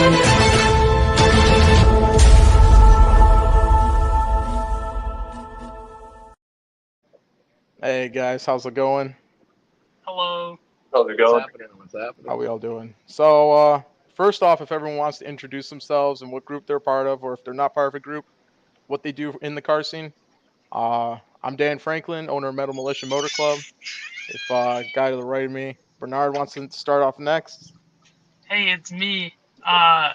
Hey guys, how's it going? Hello. How's it going? What's happening? How we all doing? So, first off, if everyone wants to introduce themselves and what group they're part of, or if they're not part of a group, what they do in the car scene. I'm Dan Franklin, owner of Metal Militia Motor Club. If guy to the right of me, Bernard wants to start off next. Hey, it's me. Uh,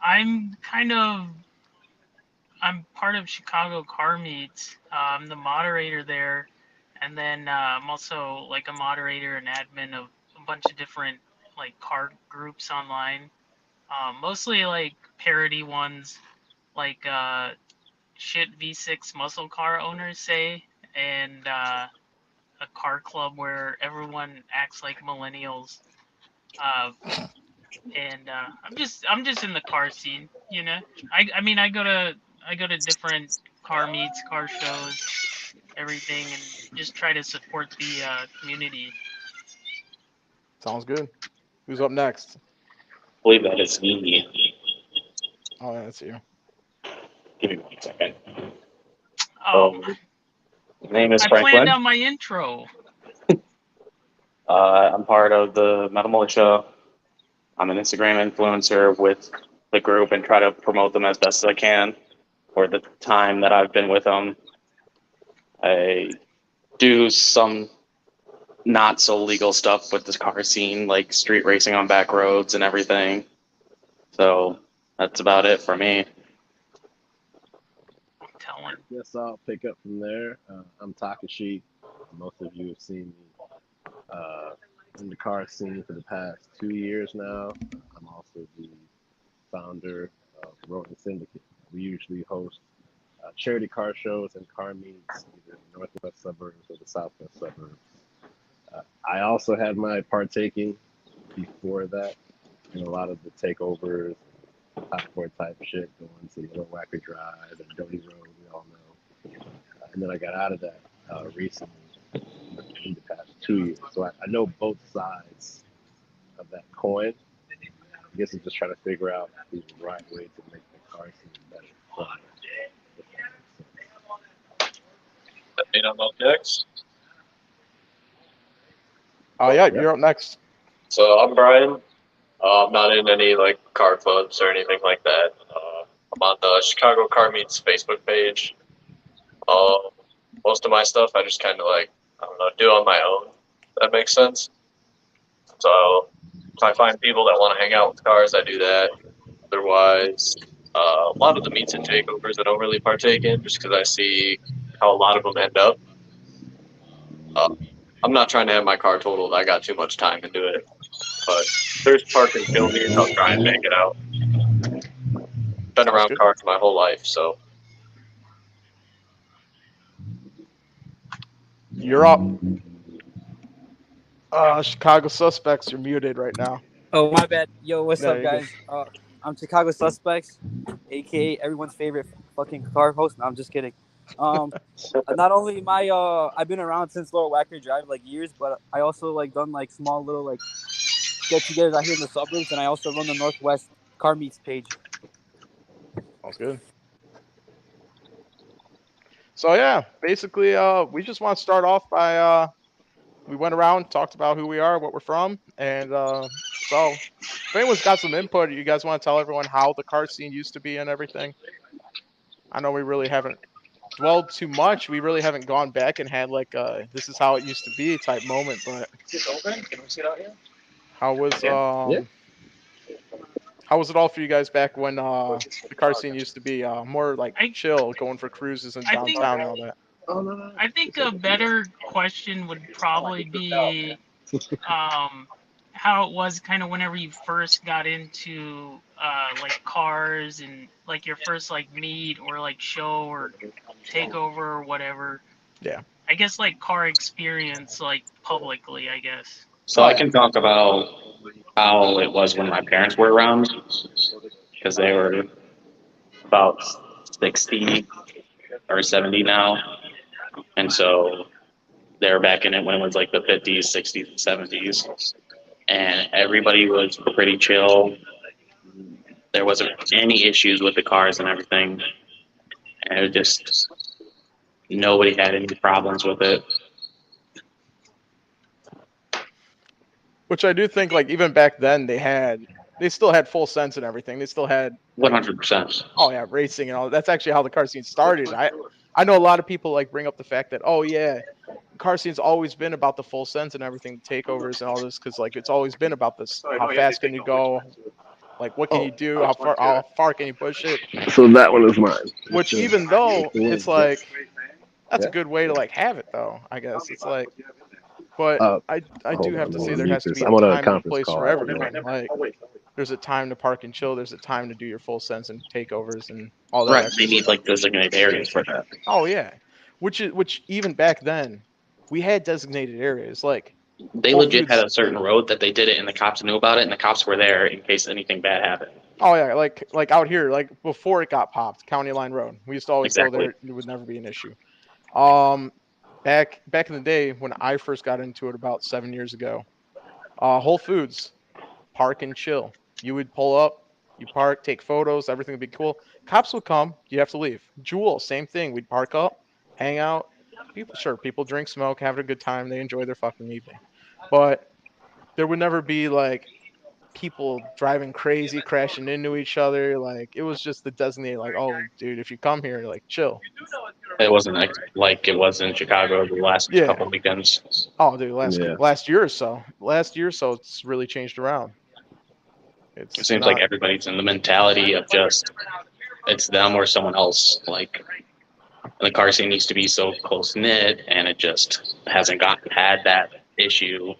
I'm kind of I'm part of Chicago Car Meets. I'm the moderator there, and then I'm also like a moderator and admin of a bunch of different like car groups online. Mostly like parody ones, like shit V6 muscle car owners say, and a car club where everyone acts like millennials. Uh, and I'm just in the car scene, you know. I mean I go to different car meets, car shows, everything, and just try to support the community. Sounds good. Who's up next? I believe that is me. Oh, yeah, that's you. Give me 1 second. Oh, My name is I planned Franklin. out my intro. I'm part of the Metal Militia. I'm an Instagram influencer with the group and try to promote them as best as I can for the time that I've been with them. I do some not so legal stuff with this car scene, like street racing on back roads and everything. So that's about it for me. I'm telling. Guess I'll pick up from there. I'm Takashi. Most of you have seen me in the car scene for the past 2 years now. I'm also the founder of Rodent Syndicate. We usually host charity car shows and car meets either in the northwest suburbs or the southwest suburbs. I also had my partaking before that in a lot of the takeovers, top four type shit, going to Yellow Wacker Drive and Doty Road, we all know. And then I got out of that recently in the past 2 years. So I know both sides of that coin. I guess I'm just trying to figure out the right way to make the car scene better. And I'm up next. Oh, yeah, you're up next. So I'm Brian. I'm not in any like car clubs or anything like that. I'm on the Chicago Car Meets Facebook page. Most of my stuff I just kind of like I don't know do on my own. If that makes sense. So if I find people that want to hang out with cars, I do that. Otherwise, a lot of the meets and takeovers I don't really partake in just because I see how a lot of them end up. I'm not trying to have my car totaled. I got too much time into it. But there's park and kill me, and I'll try and make it out. Been Sounds around good. cars my whole life, so You're up. Chicago suspects, you're muted right now. Oh, my bad. Yo, what's There up, you go. guys? I'm Chicago Suspects, aka everyone's favorite fucking car host. No, I'm just kidding. Not only am I've been around since Lower Wacker Drive like years, but I also like done like small little like get-togethers out here in the suburbs, and I also run the Northwest Car Meets page. Sounds good. So yeah, basically, we just want to start off by we went around, talked about who we are, what we're from, and so if anyone's got some input, you guys want to tell everyone how the car scene used to be and everything. I know we really haven't dwelled too much. We really haven't gone back and had like this is how it used to be type moment. But is this open? Can we sit out here? how was Yeah. how was it all for you guys back when the car scene used to be more like chill, going for cruises in I think downtown and all that? Oh, no. I think a better question would probably be how it was kind of whenever you first got into like cars and like your first like meet or like show or takeover or whatever. Yeah. I guess like car experience like publicly, I guess. So I can talk about how it was when my parents were around because they were about 60 or 70 now, and so they were back in it when it was like the 50s, 60s, and 70s, and everybody was pretty chill. there wasn't any issues with the cars and everything, and it just nobody had any problems with it. Which I do think, like, even back then, they still had full sense and everything. They still had, like, 100%. oh yeah, racing and all. That's actually how the car scene started. I know a lot of people like bring up the fact that, oh yeah, the car scene's always been about the full sense and everything, the takeovers and all this, because like it's always been about this. How fast can you go? Like, what can you do? How far can you push it? So that one is mine. Which, It's, even though it's like, that's a Yeah. good way to like have it though. I guess it's like, but I Hold do on, have to let say me there mute has to this. be a I'm on a time and a conference place call for right everyone. now. Like, there's a time to park and chill. There's a time to do your full sense and takeovers and all that Right, extra they need stuff. like designated areas for that. Oh yeah, which even back then, we had designated areas like They Whole legit had Foods. a certain road that they did it, and the cops knew about it, and the cops were there in case anything bad happened. Oh yeah, like out here, like before it got popped, County Line Road. We used to always go Exactly. there. It would never be an issue. Um, back in the day when I first got into it about 7 years ago, Whole Foods, park and chill. You would pull up, you park, take photos, everything would be cool. Cops would come, you have to leave. Jewel, same thing. We'd park up, hang out. People drink, smoke, have a good time. They enjoy their fucking evening. But there would never be like people driving crazy, crashing into each other. Like, it was just the designated, like, oh, dude, if you come here, like, chill. It wasn't like it was in Chicago the last Yeah. couple weekends. Oh, dude, Yeah. last year or so, it's really changed around. It It's seems not. like everybody's in the mentality of just it's them or someone else. Like the car scene used to be so close knit, and it just hasn't had that issue,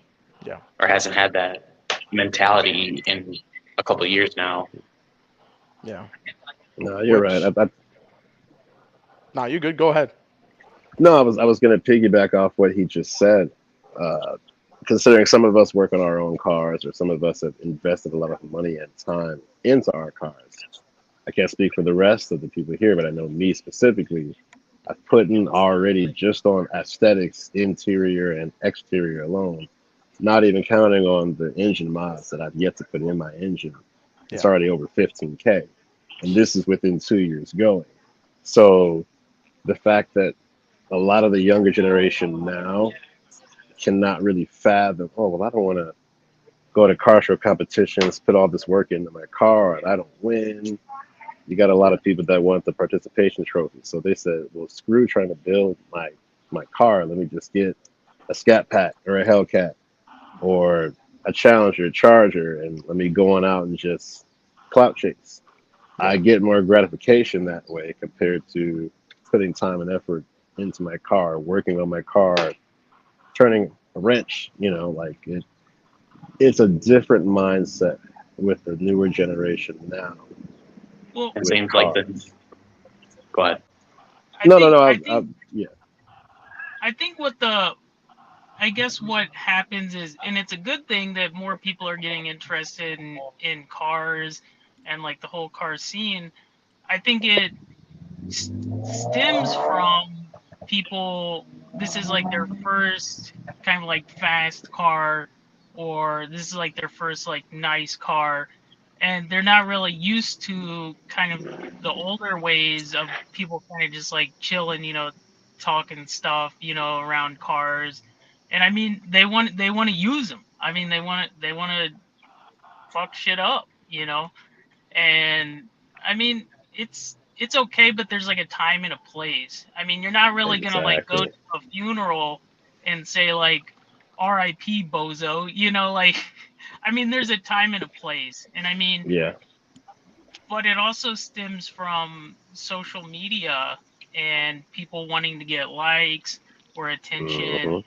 Yeah. or hasn't had that mentality in a couple of years now. Yeah. No, you're right. No, you good. Go ahead. No, I was going to piggyback off what he just said. Considering some of us work on our own cars, or some of us have invested a lot of money and time into our cars. I can't speak for the rest of the people here, but I know me specifically. I've put in already just on aesthetics, interior and exterior alone, not even counting on the engine mods that I've yet to put in my engine. It's Yeah. already over 15K, and this is within 2 years going. So the fact that a lot of the younger generation now cannot really fathom, oh, well, I don't want to go to car show competitions, put all this work into my car, and I don't win. You got a lot of people that want the participation trophy. So they said, well, screw trying to build my car. Let me just get a Scat Pack or a Hellcat or a Challenger, Charger, and let me go on out and just clout chase. I get more gratification that way compared to putting time and effort into my car, working on my car, turning a wrench. Like it's a different mindset with the newer generation now. Well, It With seems like the. cars. Go ahead. Yeah. I think I guess what happens is, and it's a good thing that more people are getting interested in cars and like the whole car scene. I think it stems from people. This is like their first kind of like fast car, or this is like their first like nice car, and they're not really used to kind of the older ways of people kind of just like chilling, talking stuff, around cars. And I mean, they want to use them. I mean, they want to fuck shit up, And I mean, it's okay, but there's like a time and a place. I mean, you're not really gonna like go Exactly. to a funeral and say like R.I.P. Bozo, like. I mean, there's a time and a place, and I mean, Yeah. but it also stems from social media and people wanting to get likes or attention. hmm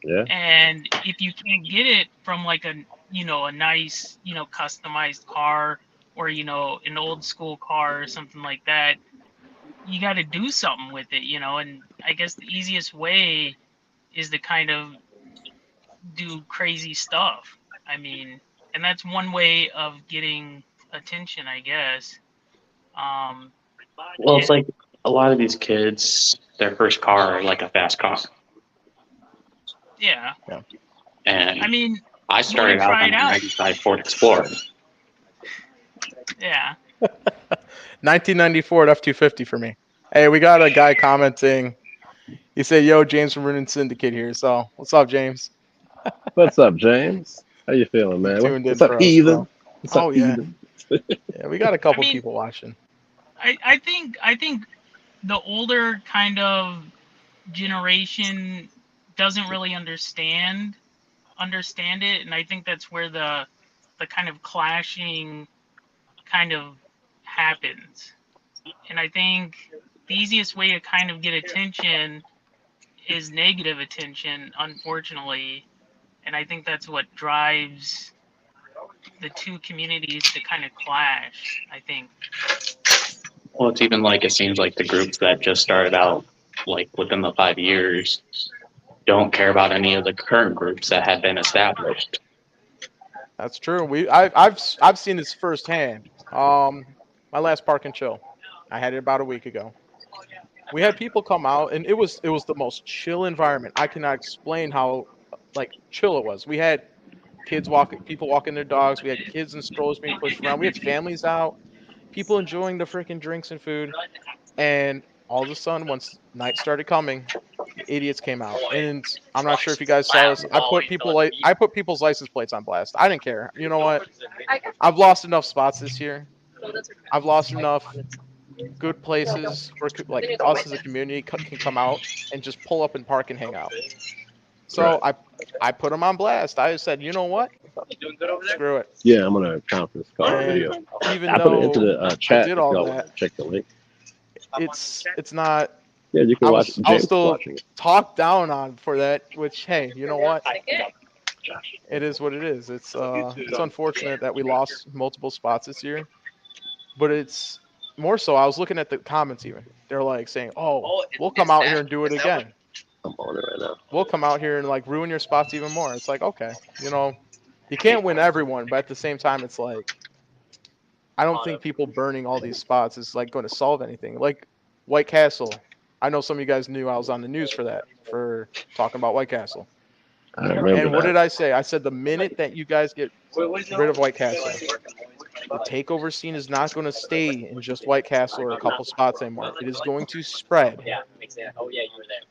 Yeah. And if you can't get it from like a nice, customized car, or an old school car or something like that, you got to do something with it, And I guess the easiest way is to kind of do crazy stuff. I mean, and that's one way of getting attention, I guess. Um, Well, it's and like a lot of these kids, their first car, like a fast car. yeah, And I mean, I you want started to out try on it a out. 95 Ford Explorer. Yeah. 1994 at F250 for me. Hey, we got a guy commenting. He said, "Yo, James from Runin Syndicate here." So, what's up, James? What's up, James? How you feeling, You man? tuned in What's up, for us, heathen? bro. What's Oh up, yeah, heathen? yeah. We got a I couple mean, people watching. I think the older kind of generation doesn't really understand it, and I think that's where the kind of clashing kind of happens. And I think the easiest way to kind of get attention is negative attention, unfortunately. And I think that's what drives the two communities to kind of clash, I think. Well, it's even like it seems like the groups that just started out like within the 5 years don't care about any of the current groups that had been established. That's true. I've seen this firsthand. My last park and chill, I had it about a week ago. We had people come out, and it was the most chill environment. I cannot explain how like chill it was. We had people walking their dogs. We had kids in strollers being pushed around. We had families out, people enjoying the freaking drinks and food. And all of a sudden, once night started coming, the idiots came out. And I'm not sure if you guys saw this. I put people's license plates on blast. I didn't care. You know what? I've lost enough spots this year. I've lost enough good places where like us as a community can come out and just pull up and park and hang out. So I put them on blast. I said, you know what? Screw it. Yeah, I'm gonna conference call And video. even I put it into though the chat did if all y'all that, want to check the link. it's not. Yeah, you can watch. I'll James still watching it. talk down on for that. Which hey, you know what? It is what it is. It's unfortunate that we lost multiple spots this year, but it's more so. I was looking at the comments even. They're like saying, "Oh, we'll come out here and do it again. I'm on it right now. We'll come out here and like ruin your spots even more." It's like, okay, you can't win everyone, but at the same time, it's like I don't think people burning all these spots is like going to solve anything. Like White Castle, I know some of you guys knew I was on the news for that, for talking about White Castle. I remember And what that. did I say? I said the minute that you guys get rid of White Castle, the takeover scene is not going to stay in just White Castle or a couple spots anymore. It is going to spread.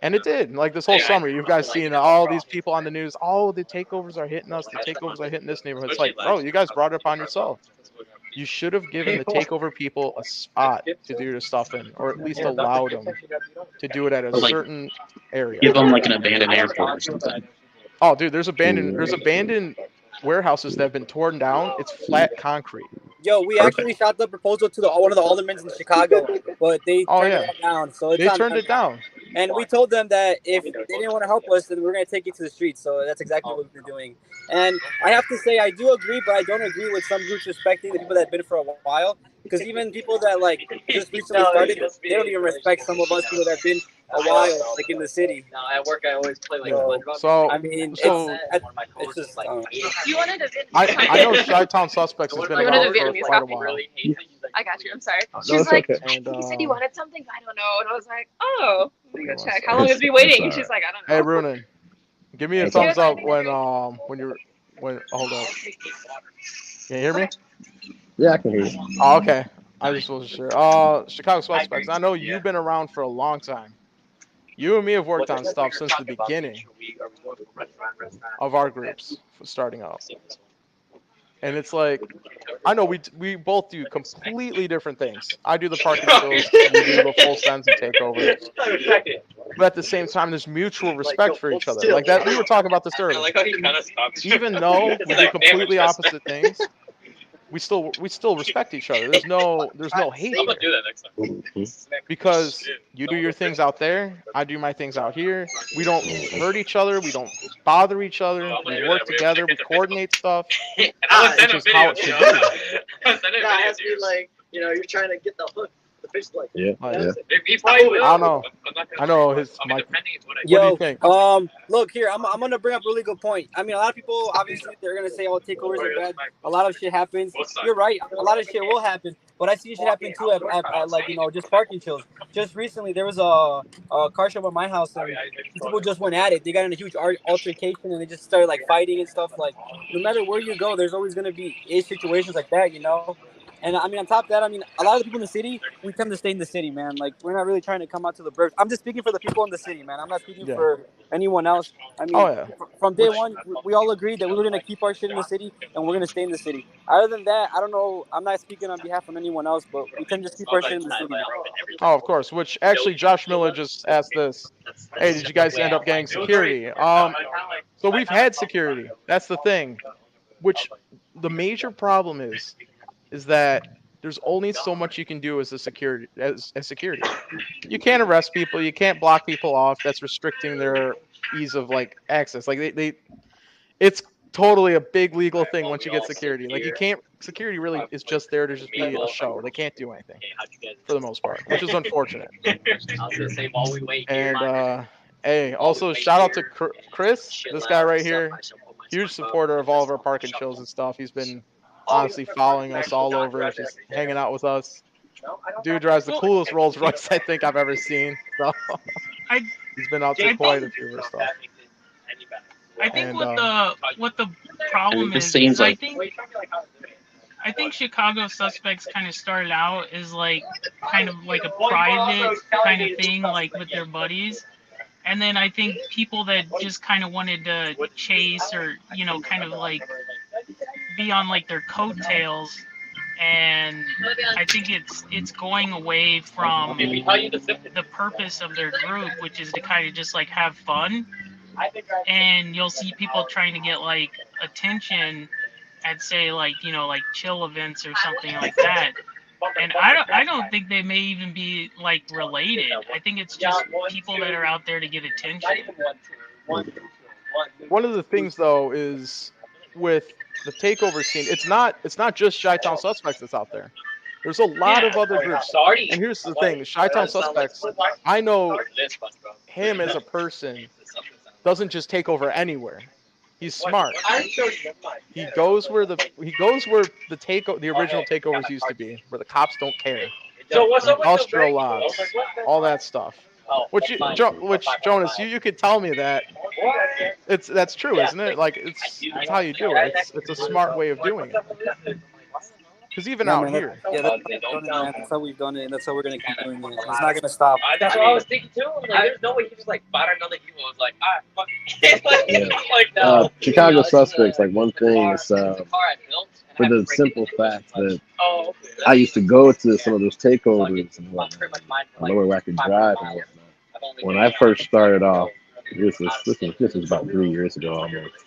And it did. Like this whole summer, you guys seen all these people on the news. Oh, the takeovers are hitting us. The takeovers are hitting this neighborhood. It's like, bro, you guys brought it upon yourself. You should have given the takeover people a spot to do their stuff in, or at least allowed them to do it at a Like, certain area. Give them like an abandoned airport or something. Oh, dude, there's abandoned warehouses that have been torn down. It's flat concrete. Yo, we actually shot the proposal to one of the aldermen in Chicago, but they turned it down. So They turned it down. And we told them that if they didn't want to help us, then we're going to take it to the streets. So that's exactly what we're doing. And I have to say, I do agree, but I don't agree with some groups respecting the people that have been for a while. Because even people that like just recently started, they don't even respect some of us people that have been a while, like in the city. No, at work I always play like So I mean, so it's just. You wanted to I know Chi-Town Suspects has been You around wanted a for Vietnamese quite a coffee? while. I got you. I'm sorry. No, She was it's like, okay. I think you said you And, wanted something. I don't know. And I was like, oh, let me go It's- check. How long has he been waiting? And she's like, I don't know. Hey, Runin, give me a That's thumbs up awesome. when hold up. Can you hear me? Yeah, I can hear you. Oh, okay. I just wasn't sure. Chicago Suspects. I know you've been around for a long time. You and me have worked on stuff since the beginning of our groups starting out. And it's like, I know we both do completely different things. I do the parking shows, you do the full sends and takeovers. But at the same time, there's mutual respect for each other. Like that, we were talking about this earlier. Even though we do completely opposite things, we still respect each other. There's no hate I'm gonna do here. that next time. Mhm. Because you do your things out there, I do my things out here. We don't hurt each other. We don't bother each other. We work together. We coordinate stuff. And I would send Which a is how video. it should be. Send a video. It has to be like, you're trying to get the hook. The fish like. Yeah, Like, yeah. He probably will. I don't know. I'm not gonna I know try. his I mean, mic. depending on what I What do you Yo, think? look here. I'm gonna bring up a really good point. I mean, a lot of people obviously they're gonna say, "Oh, takeovers are bad." A lot of shit happens. You're right. A lot of shit will happen, but I see shit happen too at like just parking chills. Just recently, there was a car show at my house, and people just went at it. They got in a huge altercation, and they just started like fighting and stuff. Like, no matter where you go, there's always gonna be situations like that, And I mean, on top of that, I mean, a lot of the people in the city, we tend to stay in the city, man. Like, we're not really trying to come out to the burbs. I'm just speaking for the people in the city, man. I'm not speaking Yeah. for anyone else. I Oh mean, yeah. from day Which- one, we all agreed that we were gonna keep our shit in the city and we're gonna stay in the city. Other than that, I don't know. I'm not speaking on behalf of anyone else, but we tend to just keep our shit in the city. Man. Oh, of course. Which actually, Josh Miller just asked this. Hey, did you guys end up getting security? So we've had security. That's the thing. Which the major problem is that there's only so much you can do as a security as security. You can't arrest people. You can't block people off. That's restricting their ease of like access. Like they it's totally a big legal thing once you get security. Like you can't security really is just there to just be a show. They can't do anything for the most part, which is unfortunate. And hey, also shout out to Chris, this guy right here, huge supporter of all of our parking shows and stuff. He's been honestly following us all over, just hanging out with us. Dude drives the coolest Rolls Royce I think I've ever seen. So I he's been out to quite a few of our stuff. I think And, what the problem And it is, seems like I think Chicago Suspects kind of started out as like kind of like a private kind of thing, like with their buddies. And then I think people that just kind of wanted to chase or, you know, kind of like be on like their coattails. And I think it's going away from the purpose of their group, which is to kind of just like have fun. And you'll see people trying to get like attention at say like, you know, like chill events or something like that. And I don't think they may even be like related. I think it's just people that are out there to get attention. one of the things though is with the takeover scene, it's not just Chi-Town Suspects that's out there. There's a lot of other groups. And here's the thing, Chi-Town Suspects, I know him as a person doesn't just take over anywhere. He's smart. He goes where the original takeovers used to be, where the cops don't care. Industrial lots, all that stuff. Which Jonas, you could tell me that that's true, isn't it? Like it's how you do it. It's a smart way of doing it. Because even Yeah, out man. here, That's how we've done it, man. That's how we've done it, and that's how we're gonna keep doing it. It's not gonna stop. That's what I was thinking too. Like, there's no way he just like bought another evil. It was like, like, no. Chicago Suspects, like one thing is for the simple fact that I used to go to some of those takeovers and whatnot, Lower Wacker Drive and whatnot. When I first started off, this was about 3 years ago almost.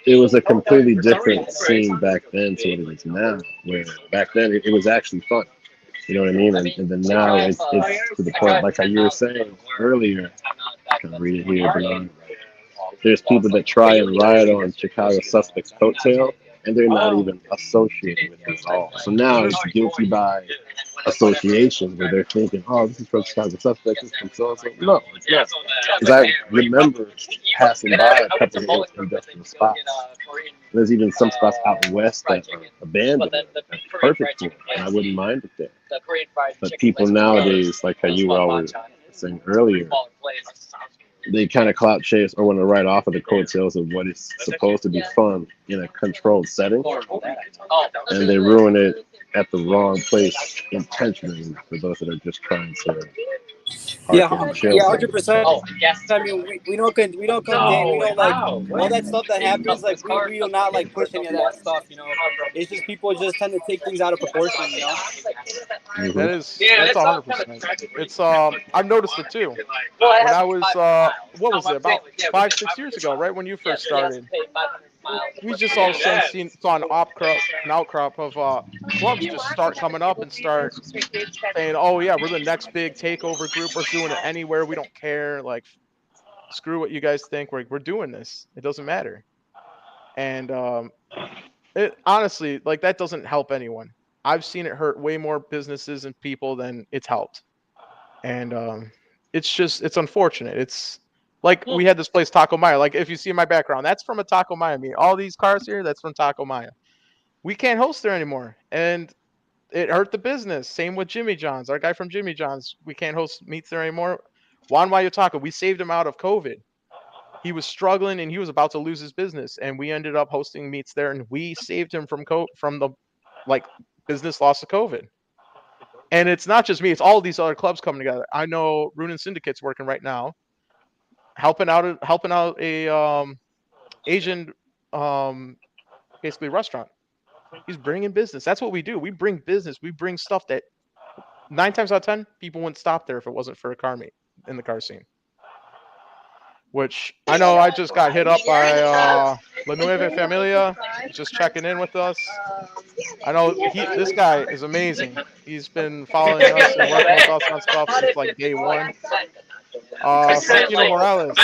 It was a completely different scene back then to what it is now. Where back then it was actually fun. You know what I mean? And then now it's to the point, like how you were saying earlier. I can read it here, Bernard. There's people that try and ride on Chicago Suspects' coattail, and they're not even associated with it at all. So now it's guilty by association, where they're thinking, "Oh, this is from Chicago Suspects, this is from so-and-so." No, it's not. Because I remember passing by a couple of those industrial spots. There's even some spots out west that are abandoned. That's perfect for it, and I wouldn't mind it there. But people nowadays, like how you were always saying earlier, they kind of clout chase or want to write off of the coattails of what is supposed to be fun in a controlled setting, and they ruin it at the wrong place intentionally for those that are just trying to. Yeah, 100%. I mean, we don't condemn, we don't like all that stuff that happens. Like we do not like push any of that stuff. You know, it's just people just tend to take things out of proportion. You know. that's 100%. It's I've noticed it too. When I was what was it, about 5-6 years ago, right when you first started, we just all of a sudden saw an outcrop of clubs just start coming up and start saying, "Oh yeah, we're the next big takeover group. We're doing it anywhere. We don't care. Like, screw what you guys think. We're doing this. It doesn't matter." And it honestly, like, that doesn't help anyone. I've seen it hurt way more businesses and people than it's helped. And it's unfortunate. It's like we had this place Taco Maya. Like, if you see my background, that's from a Taco Maya meet. All these cars here, that's from Taco Maya. We can't host there anymore, and it hurt the business. Same with Jimmy John's. Our guy from Jimmy John's, we can't host meets there anymore. Juan Wayotaka, we saved him out of COVID. He was struggling and he was about to lose his business, and we ended up hosting meets there, and we saved him from the like business lost to COVID. And it's not just me; it's all these other clubs coming together. I know Runin Syndicate's working right now, helping out a Asian basically restaurant. He's bringing business. That's what we do. We bring business. We bring stuff that 9 times out of 10 people wouldn't stop there if it wasn't for a car meet in the car scene. Which I know I just got hit up by La Nueva Familia, just checking in with us. I know this guy is amazing. He's been following us and working with us on stuff since like day one. Santino Morales,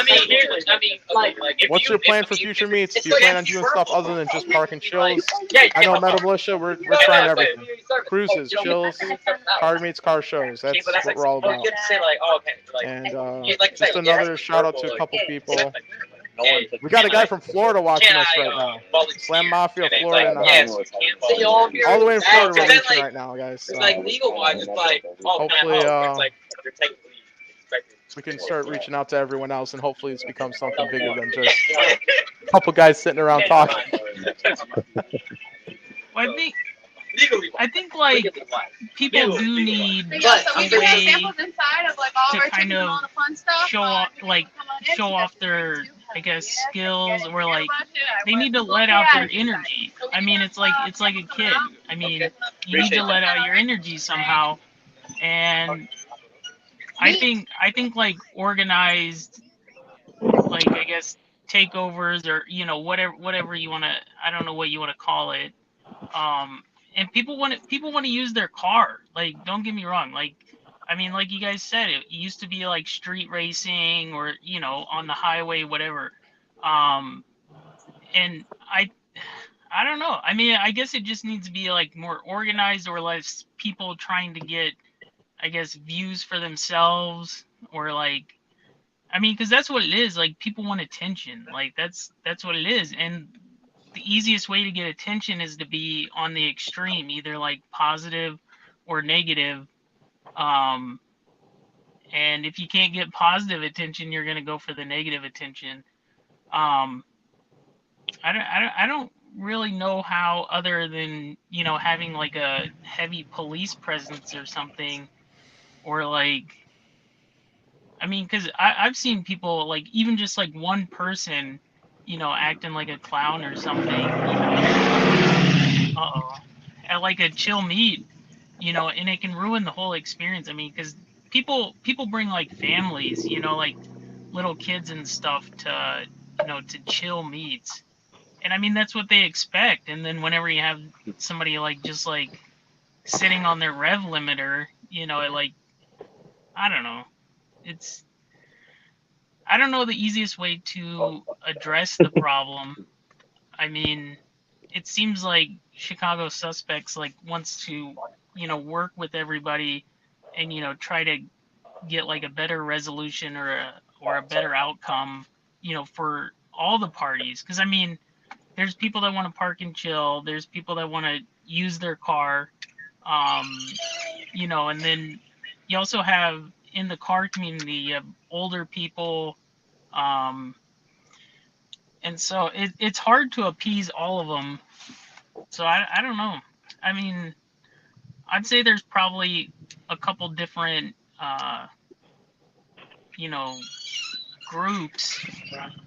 what's your plan for future meets? Do you plan on doing stuff other than just park and chills? I know Metal Militia, we're trying everything. Cruises, chills, car meets, car shows. That's what we're all about. And just another shout out to a couple people. We got a guy from Florida watching us right now. Slam Mafia, Florida in the house. All the way in Florida we're reaching right now, guys. So hopefully we can start reaching out to everyone else, and hopefully this becomes something bigger than just a couple guys sitting around talking. Well, I think like people do need a way to kind of show off their, I guess, skills, or like they need to let out their energy. I mean, it's like a kid. I mean, you need to let out your energy somehow, and I think like organized, like, I guess, takeovers, or whatever you want to, I don't know what you want to call it. And people want to use their car. Like, don't get me wrong. Like, I mean, like you guys said, it used to be like street racing, or on the highway, whatever. And I don't know. I mean, I guess it just needs to be like more organized, or less people trying to get, I guess, views for themselves, or like, I mean, because that's what it is. Like, people want attention. Like, that's what it is. And the easiest way to get attention is to be on the extreme, either like positive or negative. And if you can't get positive attention, you're gonna go for the negative attention. I don't really know how, other than having like a heavy police presence or something, or like, I mean, because I've seen people, like, even just like one person, acting like a clown or something, at like a chill meet, and it can ruin the whole experience. I mean, because people bring like families, like little kids and stuff to, to chill meets. And I mean, that's what they expect. And then whenever you have somebody like just like sitting on their rev limiter, it like, I don't know. I don't know the easiest way to address the problem. I mean, it seems like Chicago Suspects like wants to, work with everybody and, try to get like a better resolution, or a better outcome, for all the parties. Because I mean, there's people that want to park and chill. There's people that want to use their car, and then you also have, in the car community, you have older people, and so it's hard to appease all of them. So I don't know. I mean, I'd say there's probably a couple different groups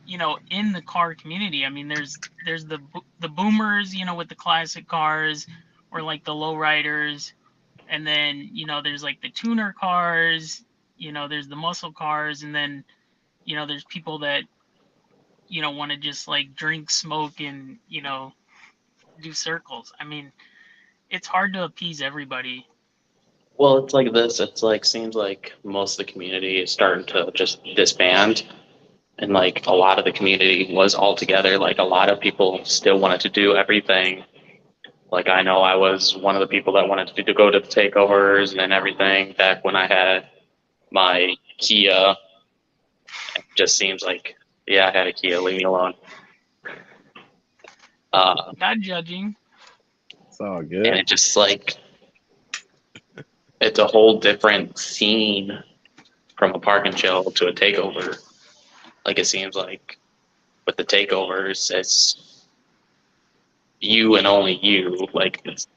in the car community. I mean, there's the boomers, with the classic cars, or like the lowriders, and then there's like the tuner cars, there's the muscle cars, and then there's people that want to just like drink, smoke, and do circles. I mean, it's hard to appease everybody. Well, it's like this. It's like, seems like most of the community is starting to just disband, and like a lot of the community was all together. Like, a lot of people still wanted to do everything. Like, I know I was one of the people that wanted to go to the takeovers and everything back when I had my Kia. It just seems like, yeah, I had a Kia. Leave me alone. Not judging. It's all good. And it just like, it's a whole different scene from a park and chill to a takeover. Like, it seems like with the takeovers, it's you and only you. Like, it's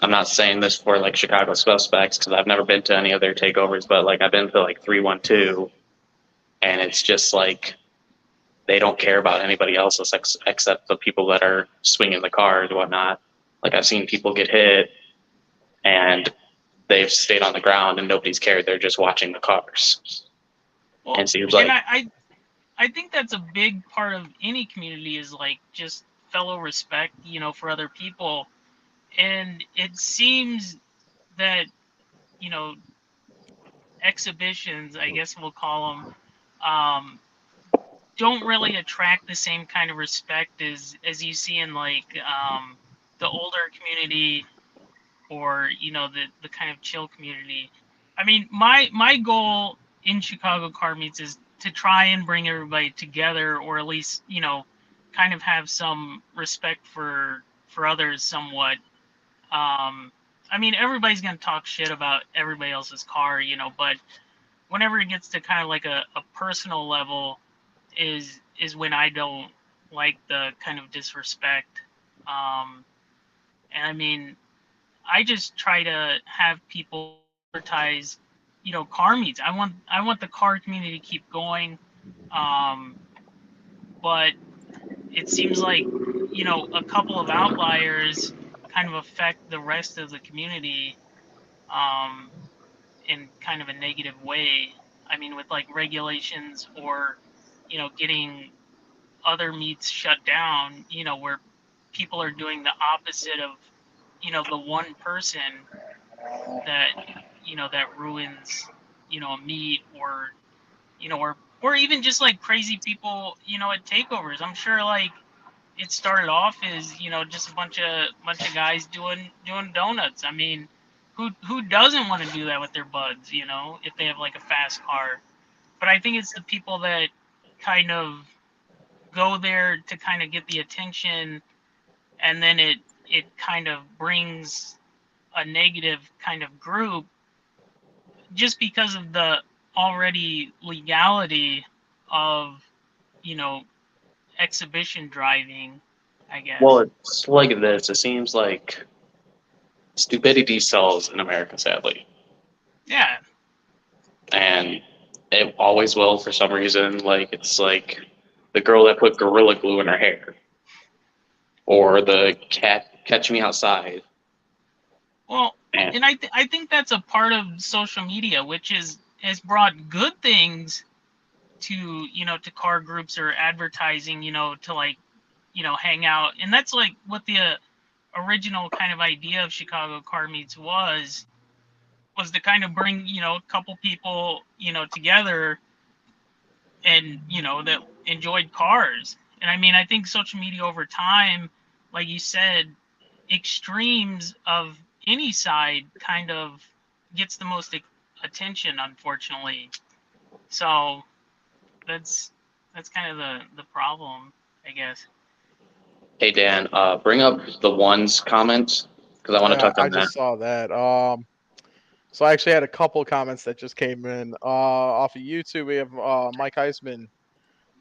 I'm not saying this for like Chicago suspects because I've never been to any of their takeovers, but like I've been to like 312, and it's just like they don't care about anybody else except the people that are swinging the cars and whatnot. Like I've seen people get hit, and they've stayed on the ground and nobody's cared. They're just watching the cars. Well, And seems like I think that's a big part of any community is like just fellow respect, for other people. And it seems that, exhibitions, I guess we'll call them, don't really attract the same kind of respect as you see in like the older community or the kind of chill community. I mean, my goal in Chicago car meets is to try and bring everybody together, or at least kind of have some respect for others somewhat. I mean, everybody's gonna talk shit about everybody else's car, but whenever it gets to kind of like a personal level, is when I don't like the kind of disrespect. And I mean, I just try to have people advertise, car meets. I want the car community to keep going, but it seems like a couple of outliers kind of affect the rest of the community in kind of a negative way. I mean, with like regulations or getting other meets shut down, where people are doing the opposite of the one person that that ruins a meet, or or even just like crazy people at takeovers. I'm sure like it started off as just a bunch of guys doing donuts. I mean, who doesn't want to do that with their buds, if they have like a fast car? But I think it's the people that kind of go there to kind of get the attention, and then it kind of brings a negative kind of group just because of the already legality of exhibition driving, I guess. well, it's like this. It seems like stupidity sells in America, sadly, Yeah. and it always will for some reason. Like it's like the girl that put Gorilla Glue in her hair, or the cat Catch Me Outside. Well, And and I think that's a part of social media, which has brought good things to to car groups or advertising, to like hang out, and that's like what the original kind of idea of Chicago car meets was to kind of bring a couple people together, and that enjoyed cars. And I mean, I think social media over time, like you said, extremes of any side kind of gets the most attention, unfortunately. So that's kind of the problem, I guess. hey Dan, bring up the ones comment because I want to Yeah, touch I on that. just saw that. So I actually had a couple comments that just came in. Off of YouTube, we have Mike Heisman.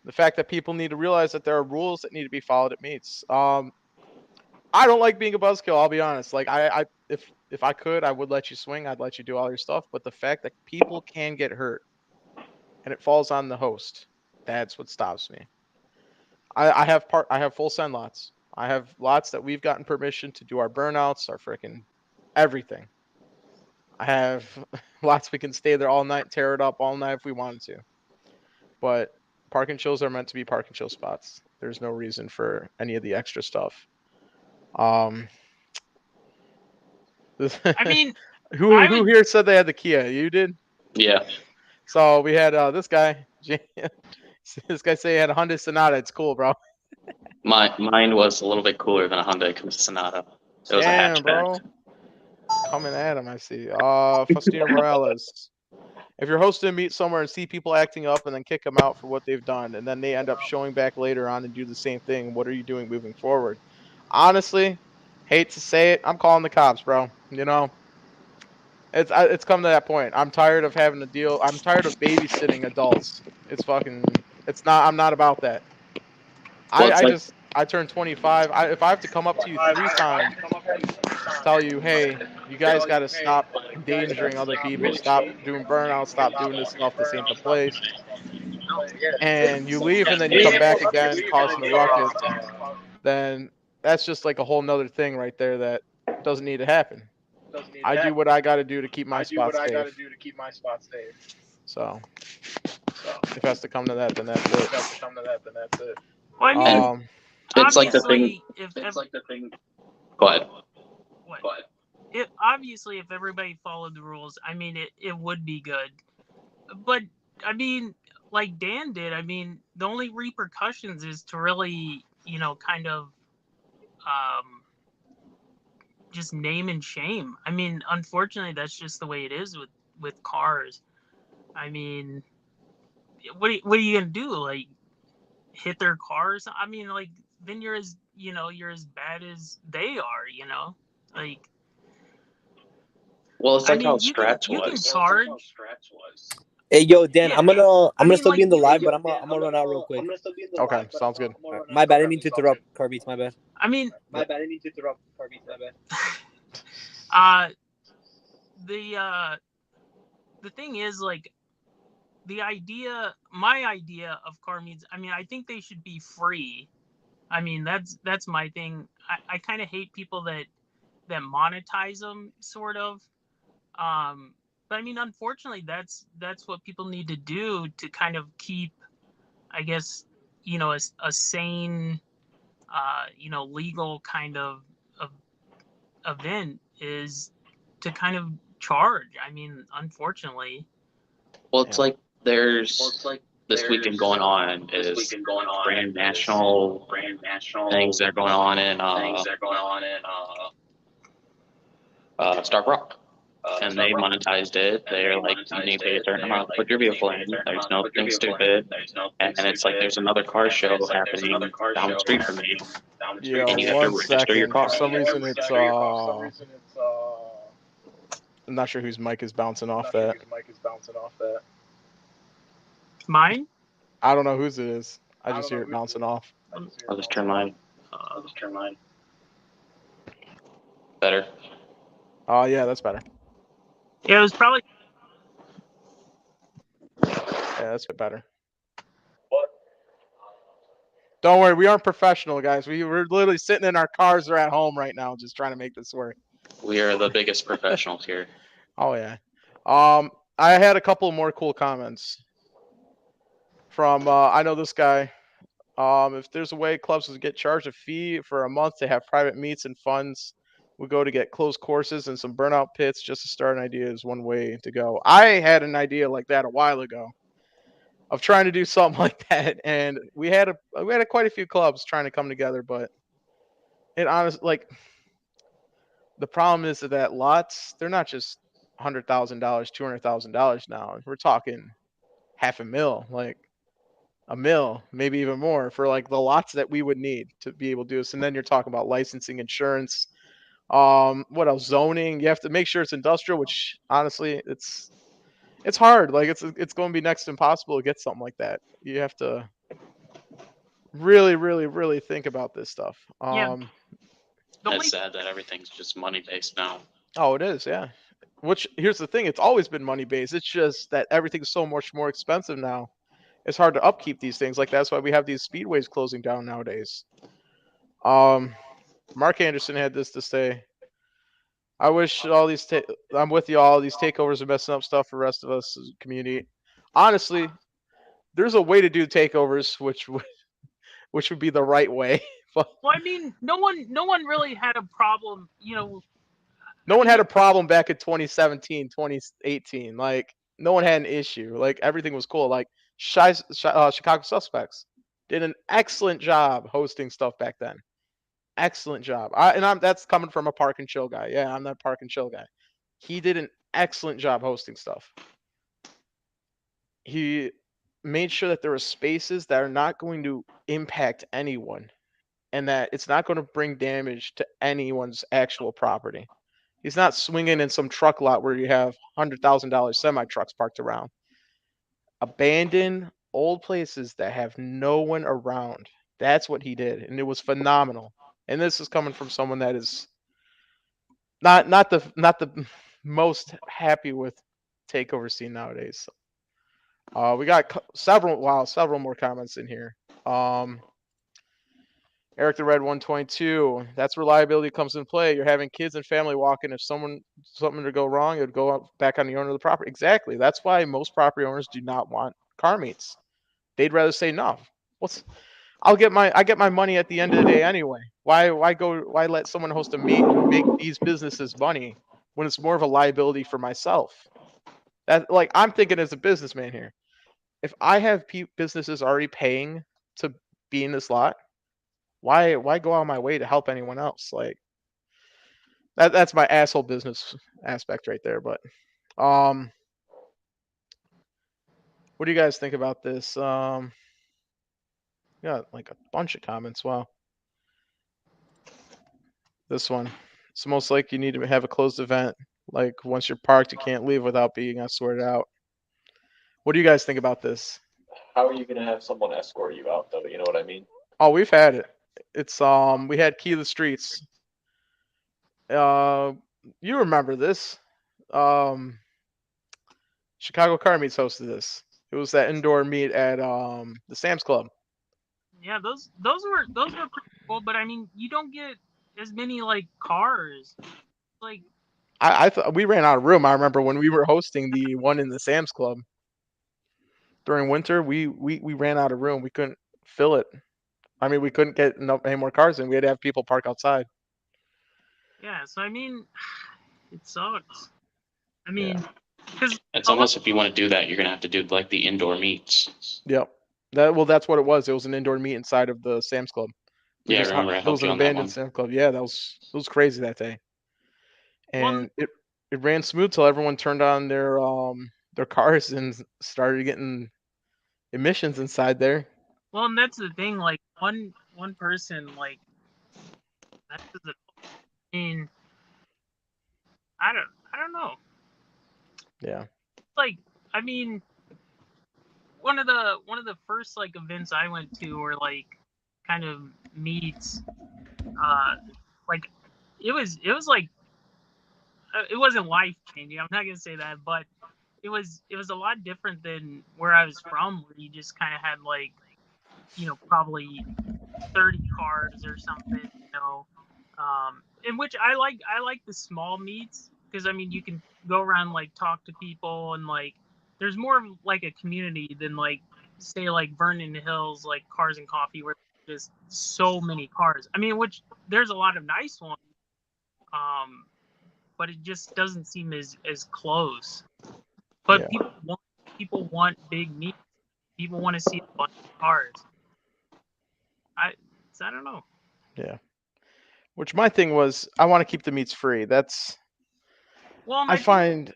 The fact that people need to realize that there are rules that need to be followed at meets. I don't like being a buzzkill. I'll be honest. Like if I could, I would let you swing. I'd let you do all your stuff. But the fact that people can get hurt and it falls on the host, that's what stops me. I have full send lots. I have lots that we've gotten permission to do our burnouts, our freaking everything. I have lots we can stay there all night, tear it up all night if we wanted to. But park and chills are meant to be park and chill spots. There's no reason for any of the extra stuff. I mean, who here said they had the Kia? You did. Yeah, So we had this guy. This guy say he had a Hyundai Sonata. It's cool, bro. mine was a little bit cooler than a Hyundai Sonata. It was a Damn, hatchback. bro. Coming at him, I see. Faustino Morales. If you're hosting a meet somewhere and see people acting up and then kick them out for what they've done, and then they end up showing back later on and do the same thing, what are you doing moving forward? Honestly, hate to say it, I'm calling the cops, bro. It's come to that point. I'm tired of having to deal. I'm tired of babysitting adults. It's fucking. It's not. I'm not about that. Well, it's like I turned 25. If I have to come up to you 3 times, tell you, hey, you guys got to stop endangering other people, stop doing burnout, stop doing this stuff. This ain't the place. And you leave, and then you come back again, causing a ruckus. Then that's just like a whole nother thing right there that doesn't need to happen. I do what I got to do to keep my spot safe. So if it has to come to that, then that's it. Well, I mean, Um, It's like the thing. obviously, Go ahead. what? Obviously, if everybody followed the rules, I mean, it would be good. But I mean, like Dan did, I mean, the only repercussions is to really, kind of um, just name and shame. I mean, unfortunately, that's just the way it is with cars. I mean, what are you gonna do? Like hit their cars? I mean, like then you're as bad as they are. Like Well, it's I like how mean, Scratch you can was. charge. Hey, yo, Dan, Yeah, I'm gonna mean, still like be in the live, but I'm gonna run out real quick. okay, sounds good. My bad. I didn't mean to interrupt, Carbeats. My bad. I mean, uh, the thing is like my idea of car meets. I mean, I think they should be free. I mean, that's my thing. I kind of hate people that monetize them, sort of. But I mean, unfortunately, that's what people need to do to kind of keep, I guess, a sane, legal kind of event is to kind of charge. I mean, unfortunately. Well, it's like there's this weekend going on is brand national things that are going on in Stark Rock. And they monetized it. They're like, you need to pay a certain amount to put your vehicle in. There's nothing stupid. And it's like there's another car show happening down the street from me. Yeah, And you have to one register your second. car. For some reason, it's I'm not sure whose mic is bouncing off that. Mine? I don't know whose it is. I just hear it bouncing off. I'll just turn mine. Better. Oh yeah, that's better. Yeah, it was probably. Yeah, that's better. Don't worry, we aren't professional, guys. We're literally sitting in our cars or at home right now, just trying to make this work. We are the biggest professionals here. Oh yeah. I had a couple more cool comments from I know this guy. If there's a way clubs would get charged a fee for a month to have private meets and funds, we go to get closed courses and some burnout pits just to start an idea is one way to go. I had an idea like that a while ago of trying to do something like that, and we had quite a few clubs trying to come together, but it honestly like the problem is that lots they're not just $100,000, $200,000 now. We're talking $500,000, like a mil, maybe even more for like the lots that we would need to be able to do this. And then you're talking about licensing, insurance, what else? Zoning. You have to make sure it's industrial, which honestly, it's hard. Like it's going to be next to impossible to get something like that. You have to really, really, really think about this stuff. Yeah. It's sad that everything's just money based now. Oh, it is, yeah. Which here's the thing: it's always been money based. It's just that everything's so much more expensive now. It's hard to upkeep these things. Like that's why we have these speedways closing down nowadays. Mark Anderson had this to say. I wish all these. I'm with you. All these takeovers are messing up stuff for the rest of us as a community. Honestly, there's a way to do takeovers, which would be the right way. But well, I mean, no one really had a problem. No one had a problem back in 2017, 2018. Like no one had an issue. Like everything was cool. Like Chicago Suspects did an excellent job hosting stuff back then. Excellent job. That's coming from a park and chill guy. Yeah, I'm that park and chill guy. He did an excellent job hosting stuff. He made sure that there were spaces that are not going to impact anyone and that it's not going to bring damage to anyone's actual property. He's not swinging in some truck lot where you have $100,000 semi trucks parked around. Abandoned old places that have no one around. That's what he did, and it was phenomenal. And this is coming from someone that is not the most happy with takeover scene nowadays. We got several more comments in here. Eric the Red 122. That's where liability comes in play. You're having kids and family walking. If something to go wrong, it would go up back on the owner of the property. Exactly. That's why most property owners do not want car meets. They'd rather say no. I get my money at the end of the day anyway. Why let someone host a meet and make these businesses money when it's more of a liability for myself? That, like, I'm thinking as a businessman here. If I have businesses already paying to be in this lot, why go out of my way to help anyone else? Like, that's my asshole business aspect right there. But what do you guys think about this? Got like a bunch of comments. Wow. This one. It's most like you need to have a closed event. Like, once you're parked, you can't leave without being escorted out. What do you guys think about this? How are you gonna have someone escort you out though? You know what I mean? Oh, we've had it. It's we had Key of the Streets. You remember this? Chicago Car Meets hosted this. It was that indoor meet at the Sam's Club. Yeah, those were pretty cool, but I mean, you don't get as many like cars. Like, I thought we ran out of room. I remember when we were hosting the one in the Sam's Club during winter, we ran out of room. We couldn't fill it. I mean, we couldn't get any more cars in. We had to have people park outside. yeah, so I mean, it sucks. I mean, because It's almost, if you want to do that, you're gonna have to do like the indoor meets. Yep. That's what it was. It was an indoor meet inside of the Sam's Club. Yeah, I remember I It was helped an you on that abandoned one. Sam's Club. Yeah, it was crazy that day. Well, And it ran smooth till everyone turned on their cars and started getting emissions inside there. well, and that's the thing. Like one person, like that's the. I mean, I don't know. Yeah. Like, I mean, one of the first like events I went to were like kind of meets. Like it was like it wasn't life changing. I'm not gonna say that, but it was a lot different than where I was from, where you just kind of had like, probably 30 cars or something, in which I like the small meets, because I mean you can go around, like, talk to people, and like there's more of like a community than, like, say, like Vernon Hills, like Cars and Coffee, where there's just so many cars. I mean, which there's a lot of nice ones, but it just doesn't seem as close. But Yeah. people want big meets. People want to see a bunch of cars. I don't know. Yeah. Which my thing was, I want to keep the meets free. That's Well, I find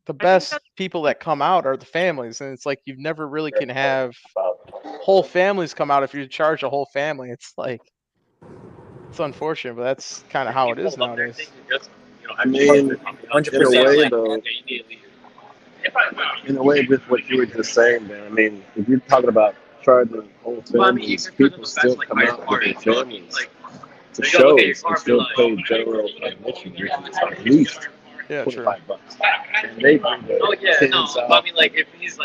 the think best that's- people that come out are the families, and it's like you never really can have whole families come out if you charge a whole family. It's like, it's unfortunate, but that's kind of how it is nowadays. I mean, 100%. in a way, like, though, in a way, with what you were just saying, man. I mean, if you're talking about charging whole families, people still come out with their families to shows and still pay general admission, which is at least Yeah, true. $25. And they bring their kids out, I mean, like if he's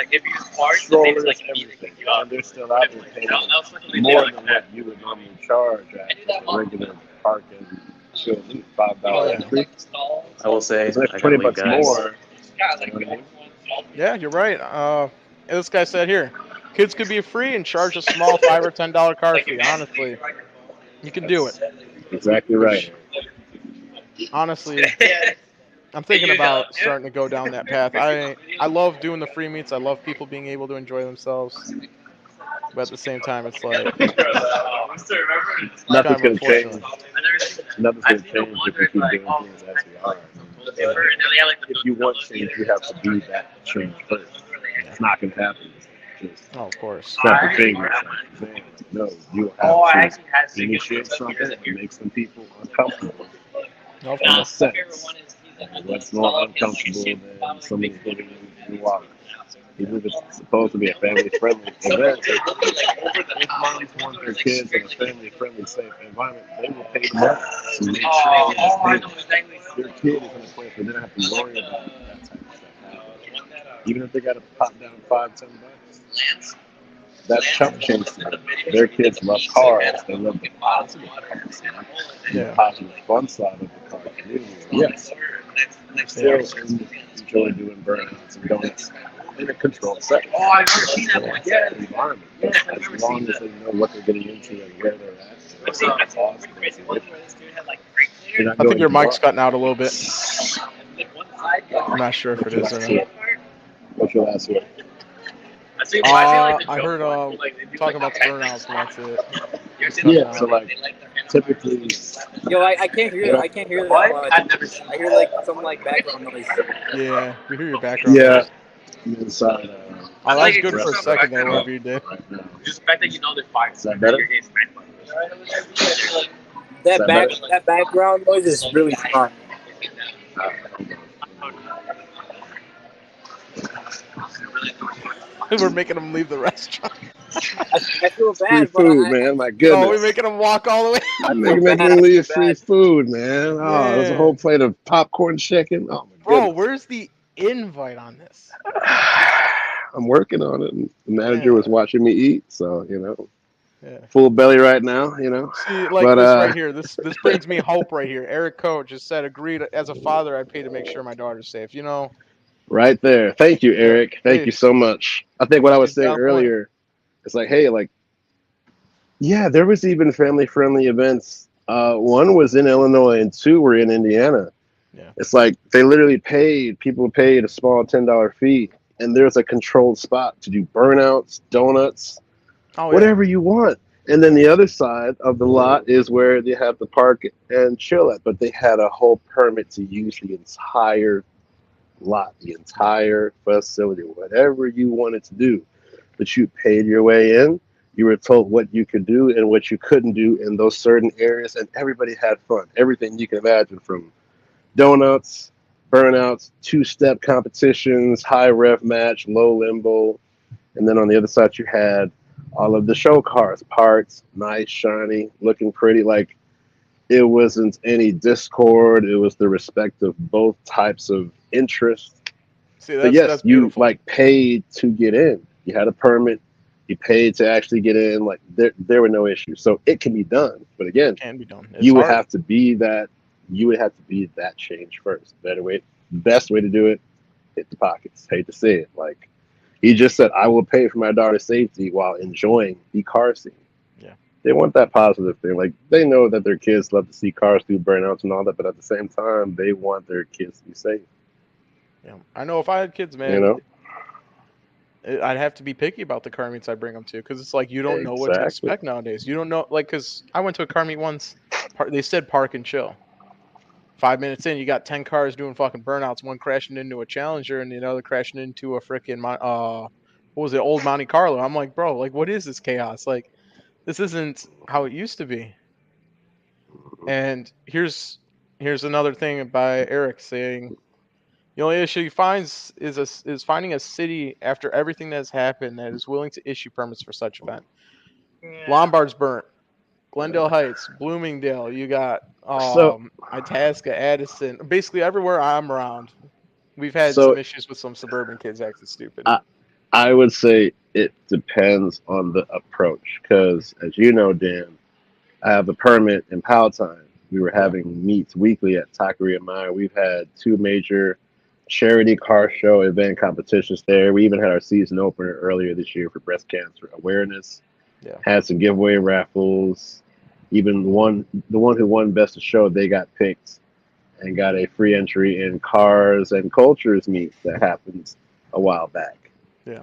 parked, strollers, like everything, and they're still out there paying more than what you would normally charge at a regular parking chill meet, $5 entry. I will say, It's like I gotta leave, $20 guys. more. You know what I mean? Yeah, you're right. This guy said here, kids could be free and charge a small $5 or $10 car fee. Honestly, you can do it. Exactly right. Honestly, I'm thinking about starting to go down that path. I love doing the free meets. I love people being able to enjoy themselves. But at the same time, it's like, Nothing's kind of gonna change. unfortunate. Nothing's gonna change if you keep doing things as you are. If you want change, you have to be that change first. It's not gonna happen. Just Oh, of course. snap your fingers. No, you have to initiate something that makes some people uncomfortable. Of In a course. sense, what's more uncomfortable than somebody hitting you in the water? Even if it's supposed to be a family-friendly event, if moms want their kids in a family-friendly, safe environment, they will pay the money to make sure that their kid is in a place where they don't have to worry about that type of stuff happening. Even if they got to pop down $5-10, that's chump change to them. Their kids love cars. They love the positive car scene, the positive fun side of the car community. Yes, they still enjoy doing burnouts and donuts in a controlled setting. Environment. As long as they know what they're getting into and where they're at. I think your mic's cutting out a little bit. I'm not sure if it is or not. What's your last word? I heard talking about the burnouts, and that's it. Yeah, so like typically. Yo, I can't hear. I can't hear that much. I hear like some like background noise. Yeah, we hear your background. Yeah. Inside. Oh, that was good for a second there, whatever you did. Just the fact that you know they're fine. Is that better? That background noise is really fun. We're making them leave the restaurant. I feel bad. Free food, man. My goodness. Oh, we're making them walk all the way. I'm making them leave free food, man. Oh, there's a whole plate of popcorn chicken. Oh, my goodness. Bro, where's the invite on this? I'm working on it. And the manager was watching me eat, so, you know. Full belly right now, you know. See, like this right here. This brings me hope right here. Eric Coach just said, agreed. As a father, I'd pay to make sure my daughter's safe. You know. Right there. Thank you, Eric. Thank you so much. I think what I was saying earlier, it's like, hey, like, yeah, there was even family-friendly events. One was in Illinois and two were in Indiana. Yeah. It's like they literally people paid a small $10 fee, and there's a controlled spot to do burnouts, donuts, whatever you want. And then the other side of the lot is where they have the park and chill at, but they had a whole permit to use the entire lot, the entire facility, whatever you wanted to do. But you paid your way in. You were told what you could do and what you couldn't do in those certain areas, and everybody had fun. Everything you can imagine, from donuts, burnouts, two-step competitions, high rev match, low limbo, and then on the other side you had all of the show cars, parts, nice, shiny, looking pretty. Like, it wasn't any discord. It was the respect of both types of interest. See, but yes, you like paid to get in. You had a permit. You paid to actually get in. Like, there were no issues. So it can be done. But again, can be done. You would have to be that. You would have to be that change first. Best way to do it. Hit the pockets. Hate to say it. Like, he just said, I will pay for my daughter's safety while enjoying the car scene. Yeah. They want that positive thing. Like, they know that their kids love to see cars do burnouts and all that, but at the same time, they want their kids to be safe. Yeah, I know if I had kids, man, you know, I'd have to be picky about the car meets I bring them to, because it's like you don't know what to expect nowadays. You don't know, like, because I went to a car meet once. They said park and chill. 5 minutes in, you got 10 cars doing fucking burnouts. One crashing into a Challenger, and the other crashing into a freaking what was it, old Monte Carlo. I'm like, bro, like, what is this chaos? Like, this isn't how it used to be. And here's another thing by Eric saying, the only issue he finds is finding a city after everything that has happened that is willing to issue permits for such event. Yeah. Lombard's burnt. Glendale Heights, Bloomingdale. You got Itasca, Addison. Basically everywhere I'm around, we've had some issues with some suburban kids acting stupid. I would say it depends on the approach, because as you know, Dan, I have a permit in Powhatan. We were having meets weekly at Taqueria Maya. We've had 2 major charity car show event competitions there. We even had our season opener earlier this year for breast cancer awareness. Yeah. Had some giveaway raffles. Even the one who won best of show, they got picked and got a free entry in Cars and Cultures meet that happened a while back. Yeah.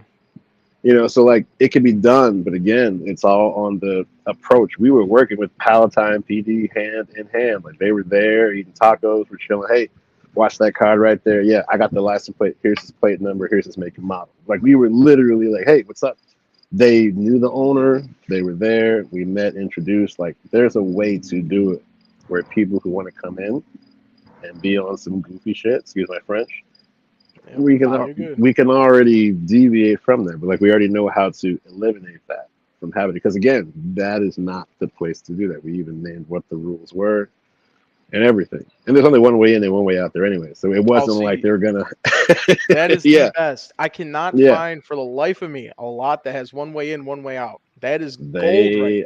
You know, so like it could be done, but again, it's all on the approach. We were working with Palatine PD hand in hand. Like, they were there eating tacos, we're chilling. Hey, watch that card right there. Yeah, I got the license plate. Here's his plate number. Here's his make and model. Like, we were literally like, hey, what's up? They knew the owner. They were there. We met, introduced. Like, there's a way to do it where people who want to come in and be on some goofy shit, excuse my French, Yep. we Nah, you're can good. we can already deviate from that, but like we already know how to eliminate that from having it. Because again, that is not the place to do that. We even named what the rules were and everything. And there's only one way in and one way out there anyway. So it Oh, wasn't like see, they were gonna. that is the Yeah, best. I cannot yeah. find for the life of me a lot that has one way in, one way out. That is gold right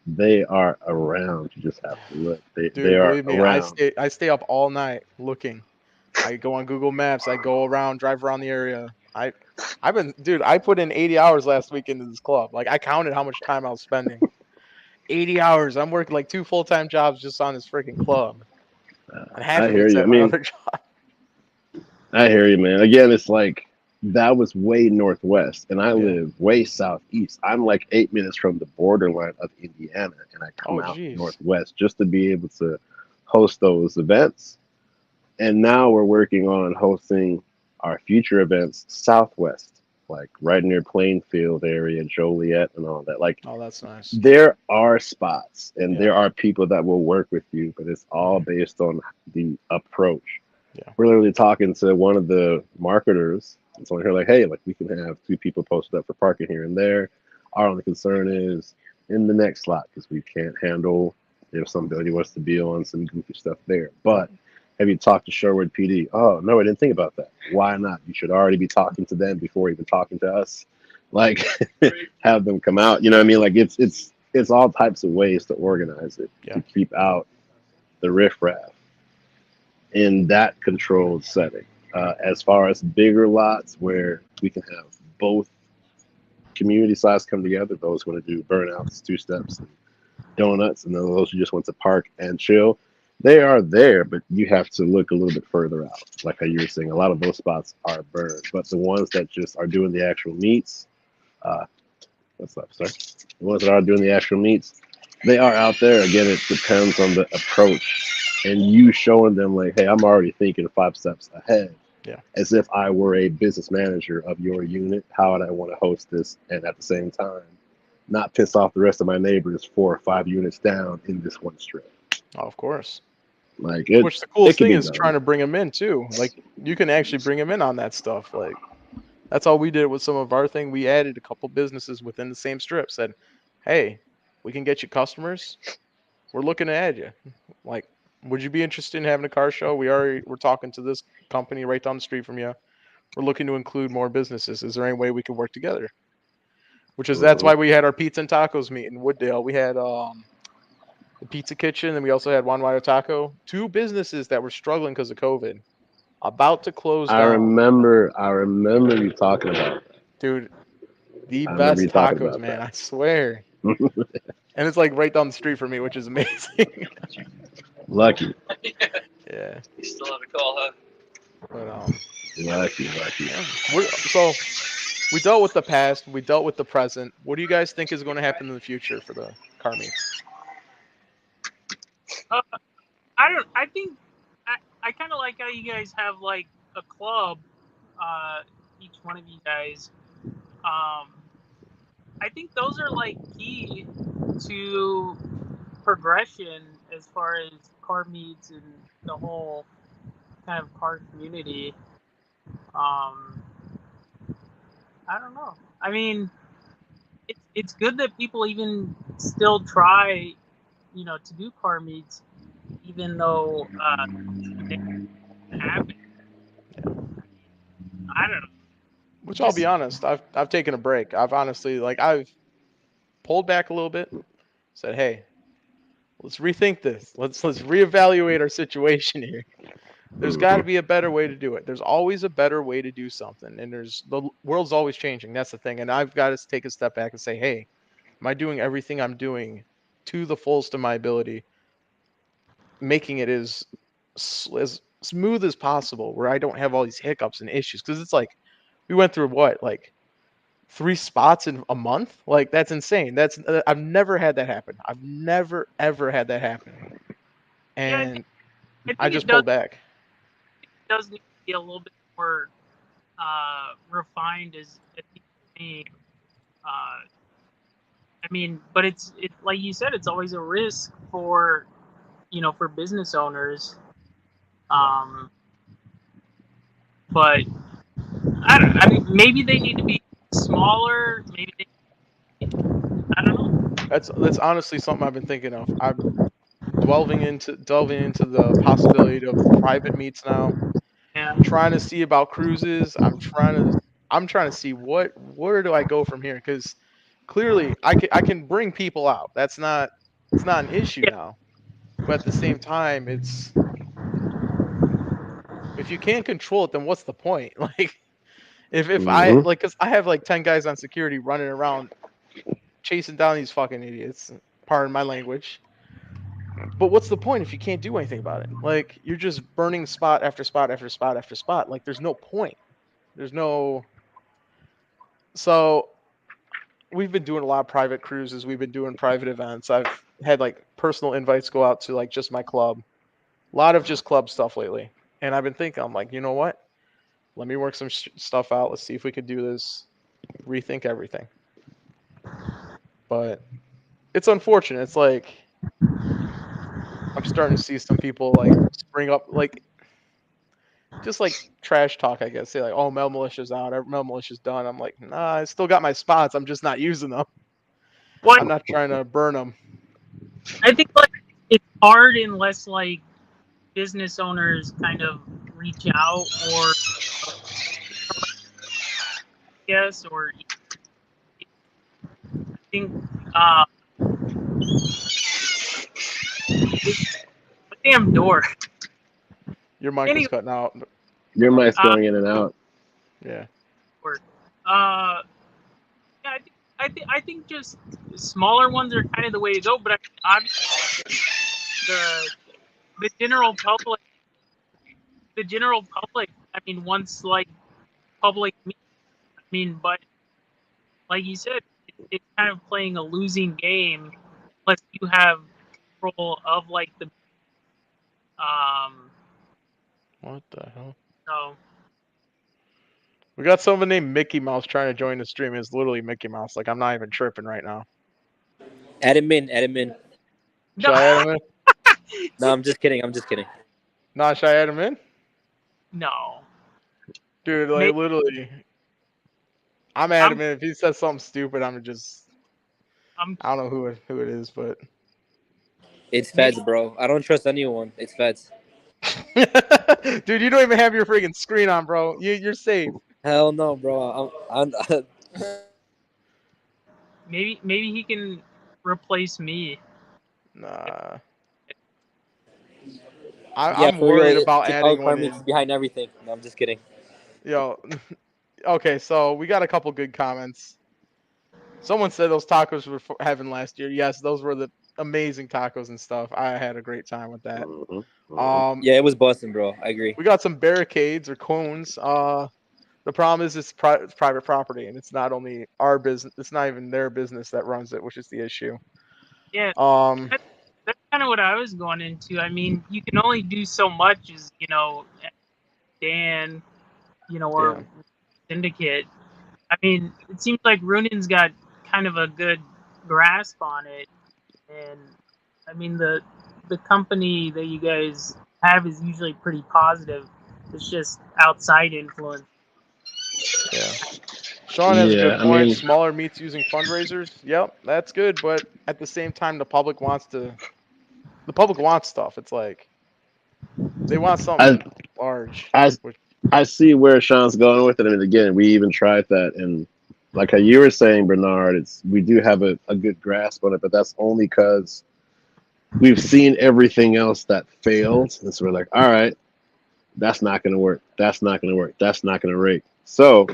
They there. are around. You just have to look. They Dude, are believe me, around. I stay up all night looking. I go on Google Maps. I go around, drive around the area. I've been, dude. I put in 80 hours last week into this club. Like I counted how much time I was spending. 80 hours. I'm working like 2 full-time jobs just on this freaking club, and half I of hear it's you. I at my mean, other job. I hear you, man. Again, it's like that was way northwest, and I Yeah. live way southeast. I'm like 8 minutes from the borderline of Indiana, and I come Oh, out jeez. northwest just to be able to host those events. And now we're working on hosting our future events southwest, like right near Plainfield area, Joliet, and all that. Like Oh, that's nice. there are spots and Yeah. there are people that will work with you, but it's all Mhm. based on the approach. Yeah. We're literally talking to one of the marketers and someone here like, hey, like we can have 2 people posted up for parking here and there. Our only concern is in the next slot because we can't handle if somebody wants to be on some goofy stuff there. But have you talked to Sherwood PD? Oh no, I didn't think about that. Why not? You should already be talking to them before even talking to us. Like have them come out. You know what I mean? Like it's all types of ways to organize it Yeah. to keep out the riffraff in that controlled setting. As far as bigger lots where we can have both community size come together, those who want to do burnouts, 2 steps, and donuts, and then those who just want to park and chill, they are there, but you have to look a little bit further out. Like how you were saying, a lot of those spots are burned, but the ones that just are doing the actual meets, uh, what's up, sir? The ones that are doing the actual meets, they are out there. Again, it depends on the approach and you showing them like, hey, I'm already thinking 5 steps ahead. Yeah. As if I were a business manager of your unit, how would I want to host this? And at the same time, not piss off the rest of my neighbors 4 or 5 units down in this one strip. Oh, of course. Like Which the it coolest can thing be is trying done. to bring them in too. Like you can actually bring them in on that stuff. Like that's all we did with some of our thing. We added a couple businesses within the same strip. Said, hey, we can get you customers. We're looking to add you. Like, would you be interested in having a car show? We're talking to this company right down the street from you. We're looking to include more businesses. Is there any way we can work together? Which is that's Mhm. why we had our pizza and tacos meet in Wooddale. We had the Pizza Kitchen and we also had Juan Wire Taco. 2 businesses that were struggling because of COVID, about to close down. I remember you talking about that. Dude, the I remember you best talking tacos, about man. I swear. And it's like right down the street from me, which is amazing. Lucky. Yeah. You still have a call, huh? But Lucky. yeah. So we dealt with the past, we dealt with the present. What do you guys think is going to happen in the future for the car meets? I think I kind of like how you guys have like a club, each one of you guys. I think those are like key to progression as far as car meets and the whole kind of car community. Um, I don't know. I mean, it's good that people even still try, to do car meets, even though they happen. I don't know. Which I'll Just be honest, I've taken a break. I've honestly I've pulled back a little bit, said, "Hey, let's rethink this. Let's reevaluate our situation here. There's got to be a better way to do it. There's always a better way to do something, and the world's always changing. That's the thing. And I've got to take a step back and say, hey, am I doing everything I'm doing to the fullest of my ability, making it as smooth as possible, where I don't have all these hiccups and issues? Because it's like we went through what 3 spots in a month. Like that's insane. I've never had that happen. I've never ever had that happen, yeah, and I I think just pulled back. it does need to be a little bit more refined as me. I mean, but it's like you said, it's always a risk for for business owners. Yeah. But I don't. I mean, maybe they need to be smaller. Maybe I don't know. That's honestly something I've been thinking of. I'm delving into the possibility of private meets now. Yeah. Trying to see about cruises. I'm trying to see where do I go from here, because clearly I can bring people out. It's not an issue Yeah. now. But at the same time, it's if you can't control it, then what's the point? Like if I Mhm. like, cuz I have like 10 guys on security running around chasing down these fucking idiots. Pardon my language. But what's the point if you can't do anything about it? Like you're just burning spot after spot after spot after spot. Like there's no point. There's no So we've been doing a lot of private cruises. We've been doing private events. I've had like personal invites go out to like just my club. A lot of just club stuff lately. And I've been thinking, I'm like, you know what? Let me work some stuff out. Let's see if we could do this. Rethink everything. But it's unfortunate. It's like I'm starting to see some people like spring up, like just like trash talk, I guess. Say like, "Oh, Mel Militia's out. Mel Militia's done." I'm like, "Nah, I still got my spots. I'm just not using them. What I'm not trying to burn them." I think like it's hard unless like business owners kind of reach out or yes or I think damn door. Your mic is Anyway, cutting out. Your mic's going in and out. Yeah. yeah, I think just smaller ones are kind of the way to go. But I mean, the general public, I mean, once like public, I mean, but like you said, it's kind of playing a losing game unless you have control of like the What the hell? so We got someone named Mickey Mouse trying to join the stream. It's literally Mickey Mouse. Like I'm not even tripping right now. Add him in. Add him in. Should I add him in? No, I'm just kidding. I'm just kidding. Nah, should I add him in? no. Dude, like Maybe- literally. I'm adding him in. If he says something stupid, I don't know who it is, but It's Feds, bro. I don't trust anyone. It's Feds. dude, you don't even have your freaking screen on, bro. You're safe. Hell no, bro. I'm maybe he can replace me. Nah. yeah, I'm for real. worried about Chicago adding one Karmic's in. behind everything. No, I'm just kidding. Yo, okay, so we got a couple good comments. Someone said those tacos were for heaven last year. Yes, those were the amazing tacos and stuff. I had a great time with that. Mhm. Mhm. Yeah, it was busting, bro. I agree. We got some barricades or cones. The problem is it's private property, and it's not only our business. It's not even their business that runs it, which is the issue. Yeah, Um, that's kind of what I was going into. I mean, you can only do so much as Dan, or Yeah. Syndicate. I mean, it seems like Runin's got kind of a good grasp on it, and I mean the company that you guys have is usually pretty positive. It's just outside influence. Yeah. Sean has a Yeah, good I point. mean, Smaller meets using fundraisers. Yep, that's good. But at the same time, the public wants stuff. It's like they want something I large. I Which, I see where Sean's going with it. I mean, again, we even tried that, and like how you were saying, Bernard, we do have a good grasp on it, but that's only because we've seen everything else that failed, and so we're like, all right, that's not going to work. That's not going to work. That's not going to work. So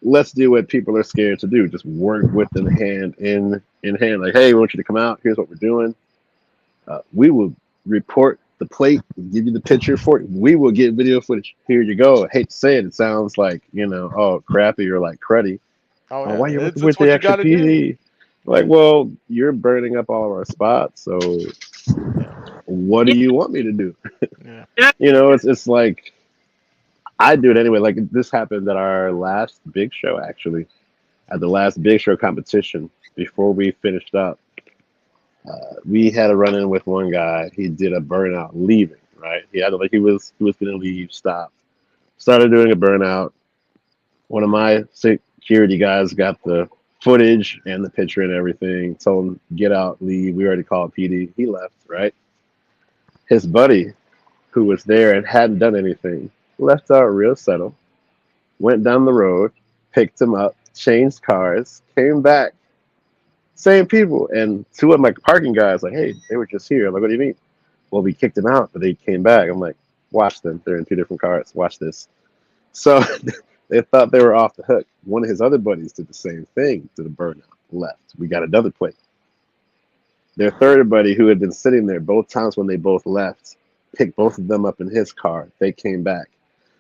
let's do what people are scared to do. Just work with them hand in hand. Like, hey, we want you to come out. Here's what we're doing. We will report the plate, give you the picture for it. We will get video footage. Here you go. I hate to say it. It sounds like, oh, crappy or like cruddy. oh Oh, yeah, why you working it's with the what you extra got to do. PD? Like, well, you're burning up all of our spots. So Yeah. what do you want me to do? Yeah. It's like I do it anyway. Like this happened at our last big show, actually, at the last big show competition before we finished up. We had a run in with one guy. He did a burnout leaving. Right, he was going to leave. Stop. Started doing a burnout. One of my security guys got the footage and the picture and everything. Told him, get out, leave. We already called PD. He left, right? His buddy, who was there and hadn't done anything, left out real subtle, went down the road, picked him up, changed cars, came back. Same people. And two of my parking guys, like, hey, they were just here. I'm like, what do you mean? Well, we kicked them out, but they came back. I'm like, watch them. They're in two different cars. Watch this. So they thought they were off the hook. One of his other buddies did the same thing to the burnout, left. We got another plate. Their third buddy, who had been sitting there both times when they both left, picked both of them up in his car. They came back.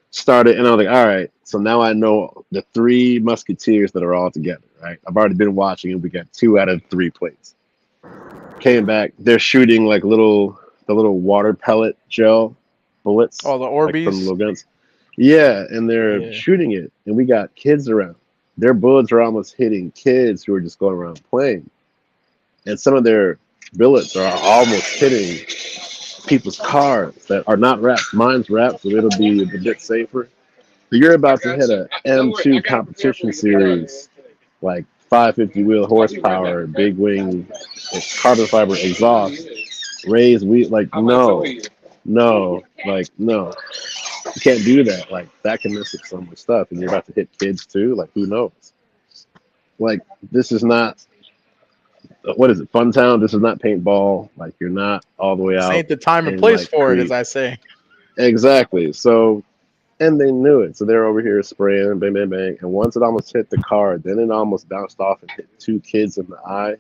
Started, and I was like, all right, so now I know the three musketeers that are all together, right? I've already been watching, and we got 2 out of 3 plates. Came back, they're shooting like the little water pellet gel bullets. Oh, the like from Orbeez. little guns. Yeah, and they're shooting it, and we got kids around. Their bullets are almost hitting kids who are just going around playing, and some of their billets are almost hitting people's cars that are not wrapped. Mine's wrapped, so it'll be a bit safer. But you're about to hit a M2 competition series, like 550 wheel horsepower, big wing, carbon fiber exhaust, raised wheel. Like no, like no, you can't do that. Like that can mess up so much stuff, and you're about to hit kids too. Like who knows? Like this is not. What is it? Fun Town. This is not paintball. Like you're not all the way This out. ain't the time and in, place like, for it, Crete. as I say. Exactly. So, and they knew it. So they're over here spraying, bang, bang, bang. And once it almost hit the car, then it almost bounced off and hit 2 kids in the eye.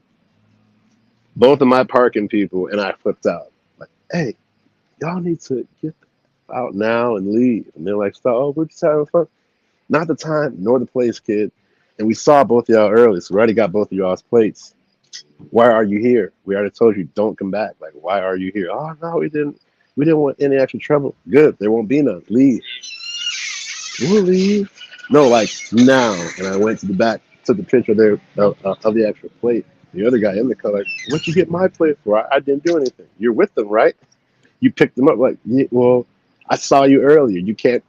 Both of my parking people and I flipped out. Like, hey, y'all need to get out now and leave. And they're like, stop. Oh, we're just having fun. Not the time nor the place, kid. And we saw both of y'all early, so we already got both of y'all's plates. Why are you here? We already told you don't come back. Like, why are you here? Oh no, we didn't want any extra trouble. Good, there won't be none. Leave. We'll leave. No, like now. And I went to the back, took a picture there of the actual plate. The other guy in the car, like, what'd you get my plate for? I didn't do anything. You're with them, right? You picked them up. Like, yeah, well, I saw you earlier. You can't.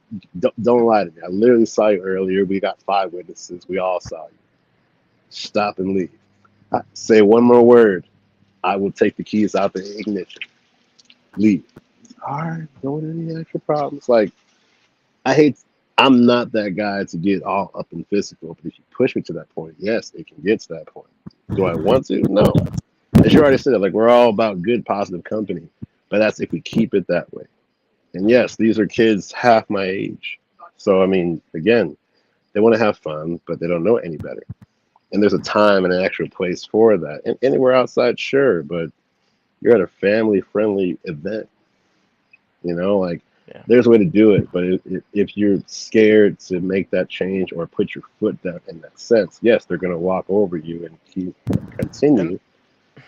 Don't lie to me. I literally saw you earlier. We got 5 witnesses. We all saw you. Stop and leave. Say one more word. I will take the keys out the ignition. Leave. All right. Don't want any extra problems. Like, I'm not that guy to get all up and physical, but if you push me to that point, yes, it can get to that point. Do I want to? No. As you already said, like, we're all about good, positive company, but that's if we keep it that way. And yes, these are kids half my age. So, I mean, again, they want to have fun, but they don't know any better. And there's a time and an actual place for that. And anywhere outside, sure, but you're at a family-friendly event. You know, like, there's a way to do it. But if you're scared to make that change or put your foot down in that sense, yes, they're going to walk over you and continue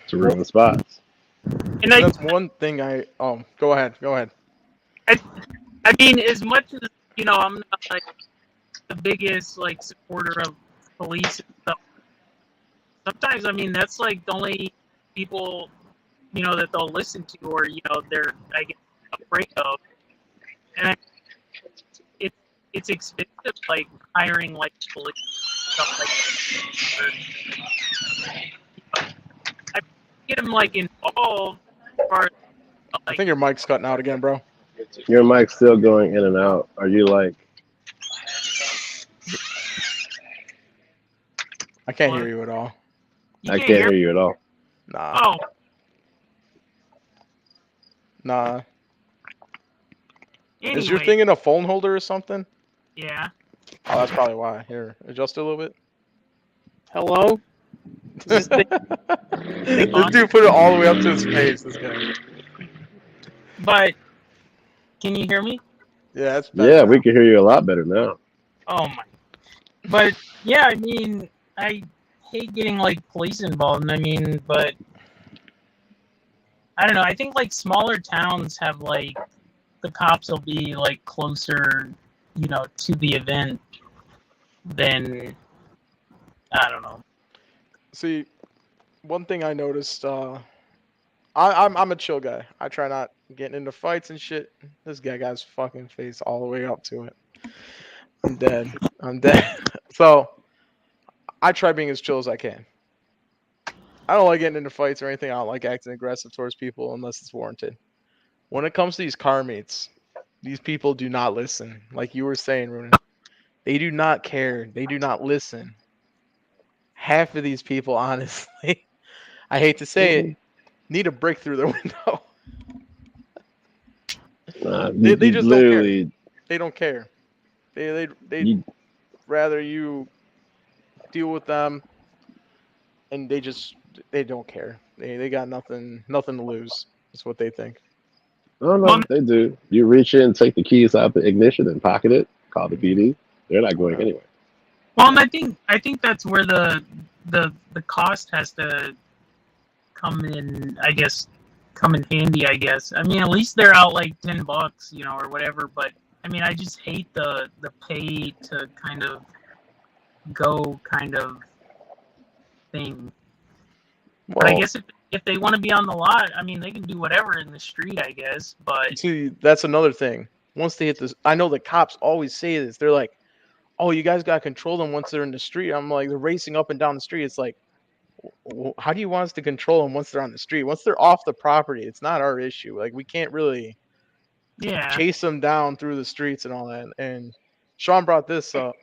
to ruin spots. And That's one thing go ahead. I mean, as much as I'm not like the biggest like supporter of police and stuff. Sometimes, I mean, that's like the only people that they'll listen to, or they're I guess afraid of. And it's expensive, like hiring like police stuff like. I get them like involved. I think your mic's cutting out again, bro. Your mic's still going in and out. Are you like? I can't hear you at all. I can't hear you at all. Nah. Oh. Nah. Anyway. Is your thing in a phone holder or something? Yeah. Oh, that's probably why. Here, adjust it a little bit. Hello? This dude put it all the way up to his face, this guy. But, can you hear me? Yeah, that's better. Yeah, we can hear you a lot better now. Oh my. But, yeah, I mean, I hate getting, like, police involved. I mean, but, I don't know. I think, like, smaller towns have, like, the cops will be, like, closer, to the event than, I don't know. See, one thing I noticed, I'm a chill guy. I try not getting into fights and shit. This guy got his fucking face all the way up to it. I'm dead. I'm dead. So I try being as chill as I can. I don't like getting into fights or anything. I don't like acting aggressive towards people unless it's warranted. When it comes to these car meets, these people do not listen. Like you were saying, Ruben, they do not care. They do not listen. Half of these people, honestly, I hate to say it, need a brick through their window. They You just don't care. literally, They don't care. They you, rather you deal with them, and they don't care. They got nothing to lose. That's what they think. I don't Well, know, they do. You reach in, take the keys out the ignition, and pocket it. Call the PD. They're not going Yeah. anywhere. well, and I think that's where the cost has to come in. I guess come in handy. I guess. I mean, at least they're out like $10, or whatever. But I mean, I just hate the pay to kind of go kind of thing. But I Well, guess if they want to be on the lot, I mean, they can do whatever in the street, I guess. But see, that's another thing. Once they hit this, I know the cops always say this. They're like, "Oh, you guys got to control them once they're in the street." I'm like, they're racing up and down the street. It's like, how do you want us to control them once they're on the street? Once they're off the property, it's not our issue. Like, we can't really yeah, chase them down through the streets and all that. And Sean brought this up.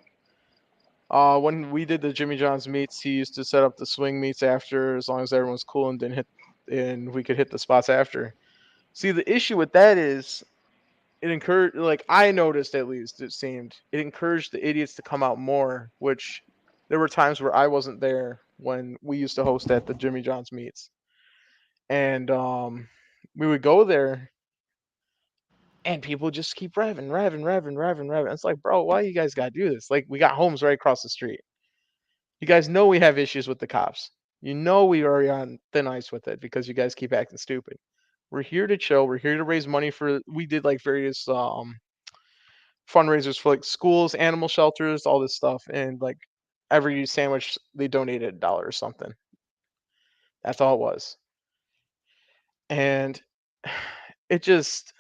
When we did the Jimmy John's meets, he used to set up the swing meets after, as long as everyone's cool and didn't hit, and we could hit the spots after. See, the issue with that is it encouraged, like I noticed at least, it seemed it encouraged the idiots to come out more. Which there were times where I wasn't there when we used to host at the Jimmy John's meets, and we would go there, and people just keep revving. It's like, bro, why you guys gotta do this? Like, we got homes right across the street. You guys know we have issues with the cops. You know we are on thin ice with it because you guys keep acting stupid. We're here to chill. We're here to raise money for. We did like various fundraisers for like schools, animal shelters, all this stuff, and like every sandwich they donated $1 or something. That's all it was, and it just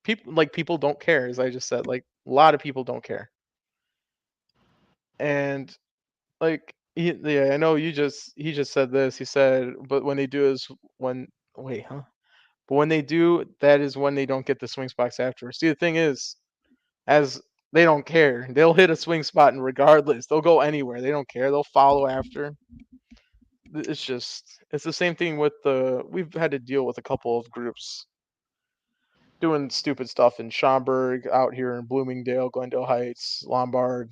people don't care, as I just said. Like a lot of people don't care, and like yeah, I know he just said this. He said, but when they do is when wait, huh? But when they do, that is when they don't get the swing spots after. See, the thing is, as they don't care, they'll hit a swing spot and regardless, they'll go anywhere. They don't care. They'll follow after. It's the same thing with the. We've had to deal with a couple of groups doing stupid stuff in Schaumburg, out here in Bloomingdale, Glendale Heights, Lombard,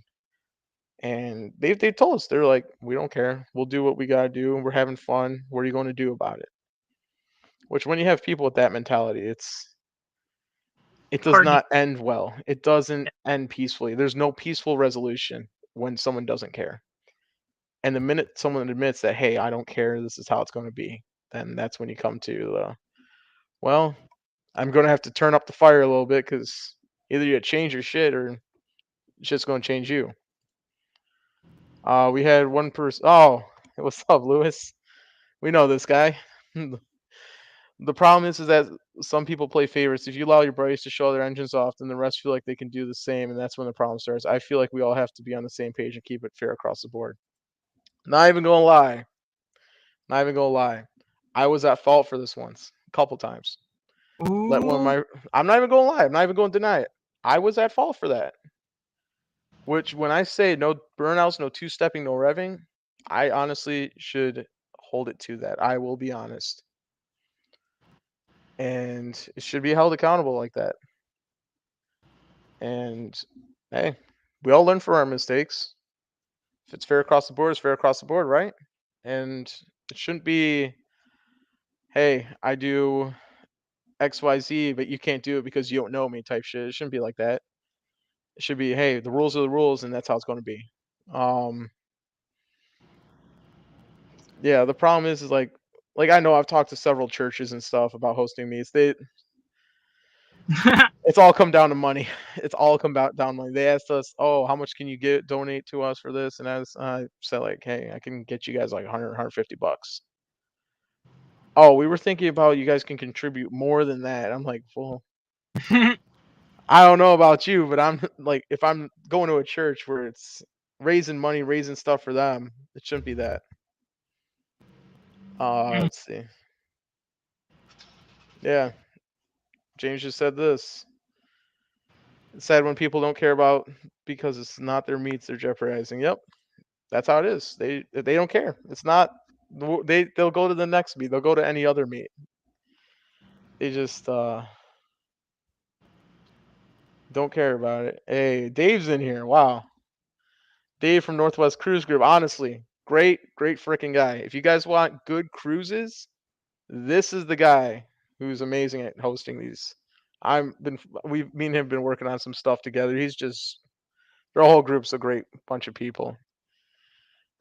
and they told us, they're like, we don't care. We'll do what we gotta do. We're having fun. What are you going to do about it? Which, when you have people with that mentality, it does hard to. not end well. It doesn't end peacefully. There's no peaceful resolution when someone doesn't care. And the minute someone admits that, hey, I don't care, this is how it's going to be, then that's when you come to, well, I'm going to have to turn up the fire a little bit because either you change your shit or it's just going to change you. We had one person. Oh, what's up, Lewis? We know this guy. The problem is that some people play favorites. If you allow your buddies to show their engines off, then the rest feel like they can do the same, and that's when the problem starts. I feel like we all have to be on the same page and keep it fair across the board. Not even gonna lie. Not even gonna lie. I was at fault for this once, a couple times. Let one of Ooh, my. I'm not even gonna lie. I'm not even gonna deny it. I was at fault for that. Which, when I say no burnouts, no two-stepping, no revving, I honestly should hold it to that. I will be honest, and it should be held accountable like that. And hey, we all learn from our mistakes. If it's fair across the board, it's fair across the board, right? And it shouldn't be, hey, I do XYZ, but you can't do it because you don't know me type shit. It shouldn't be like that. It should be, hey, the rules are the rules, and that's how it's going to be. Um, yeah, the problem is like I know I've talked to several churches and stuff about hosting meets. It's all come down to money. It's all come down to money. They asked us, "Oh, how much can you donate to us for this?" And I said, like, "Hey, I can get you guys like 100, $150." Oh, we were thinking about you guys can contribute more than that. I'm like, well, I don't know about you, but I'm like, if I'm going to a church where it's raising money, raising stuff for them, it shouldn't be that. Let's see. Yeah, James just said this. It's sad when people don't care about because it's not their meats they're jeopardizing. Yep, that's how it is. They don't care. It's not. They'll go to the next meat. They'll go to any other meat. They just don't care about it. Hey, Dave's in here. Wow. Dave from Northwest Cruise Group. Honestly, great freaking guy. If you guys want good cruises, this is the guy who's amazing at hosting these. Me and him have been working on some stuff together. He's just their whole group's a great bunch of people.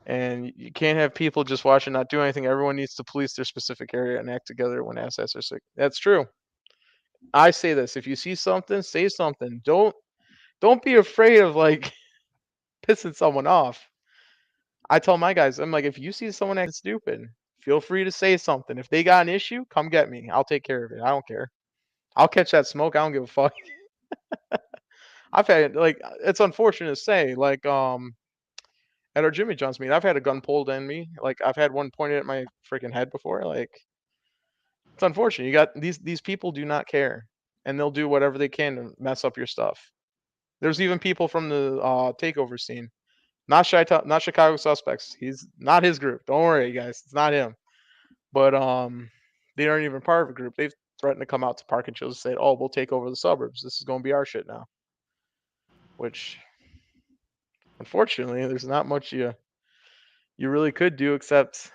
And you can't have people just watch and not do anything. Everyone needs to police their specific area and act together when assets are sick. That's true. I say this: if you see something, say something. Don't be afraid of like pissing someone off. I tell my guys, I'm like, if you see someone acting stupid, feel free to say something. If they got an issue, come get me. I'll take care of it. I don't care. I'll catch that smoke. I don't give a fuck. I've had like it's unfortunate to say, like at our Jimmy John's meet, I've had a gun pulled in me. Like I've had one pointed at my freaking head before. Like it's unfortunate. You got these people do not care, and they'll do whatever they can to mess up your stuff. There's even people from the takeover scene, not not Chicago suspects. He's not his group. Don't worry, guys. It's not him. But they aren't even part of a group. They've threatened to come out to Park and Chills and say, "Oh, we'll take over the suburbs. This is going to be our shit now." Which, unfortunately, there's not much you really could do except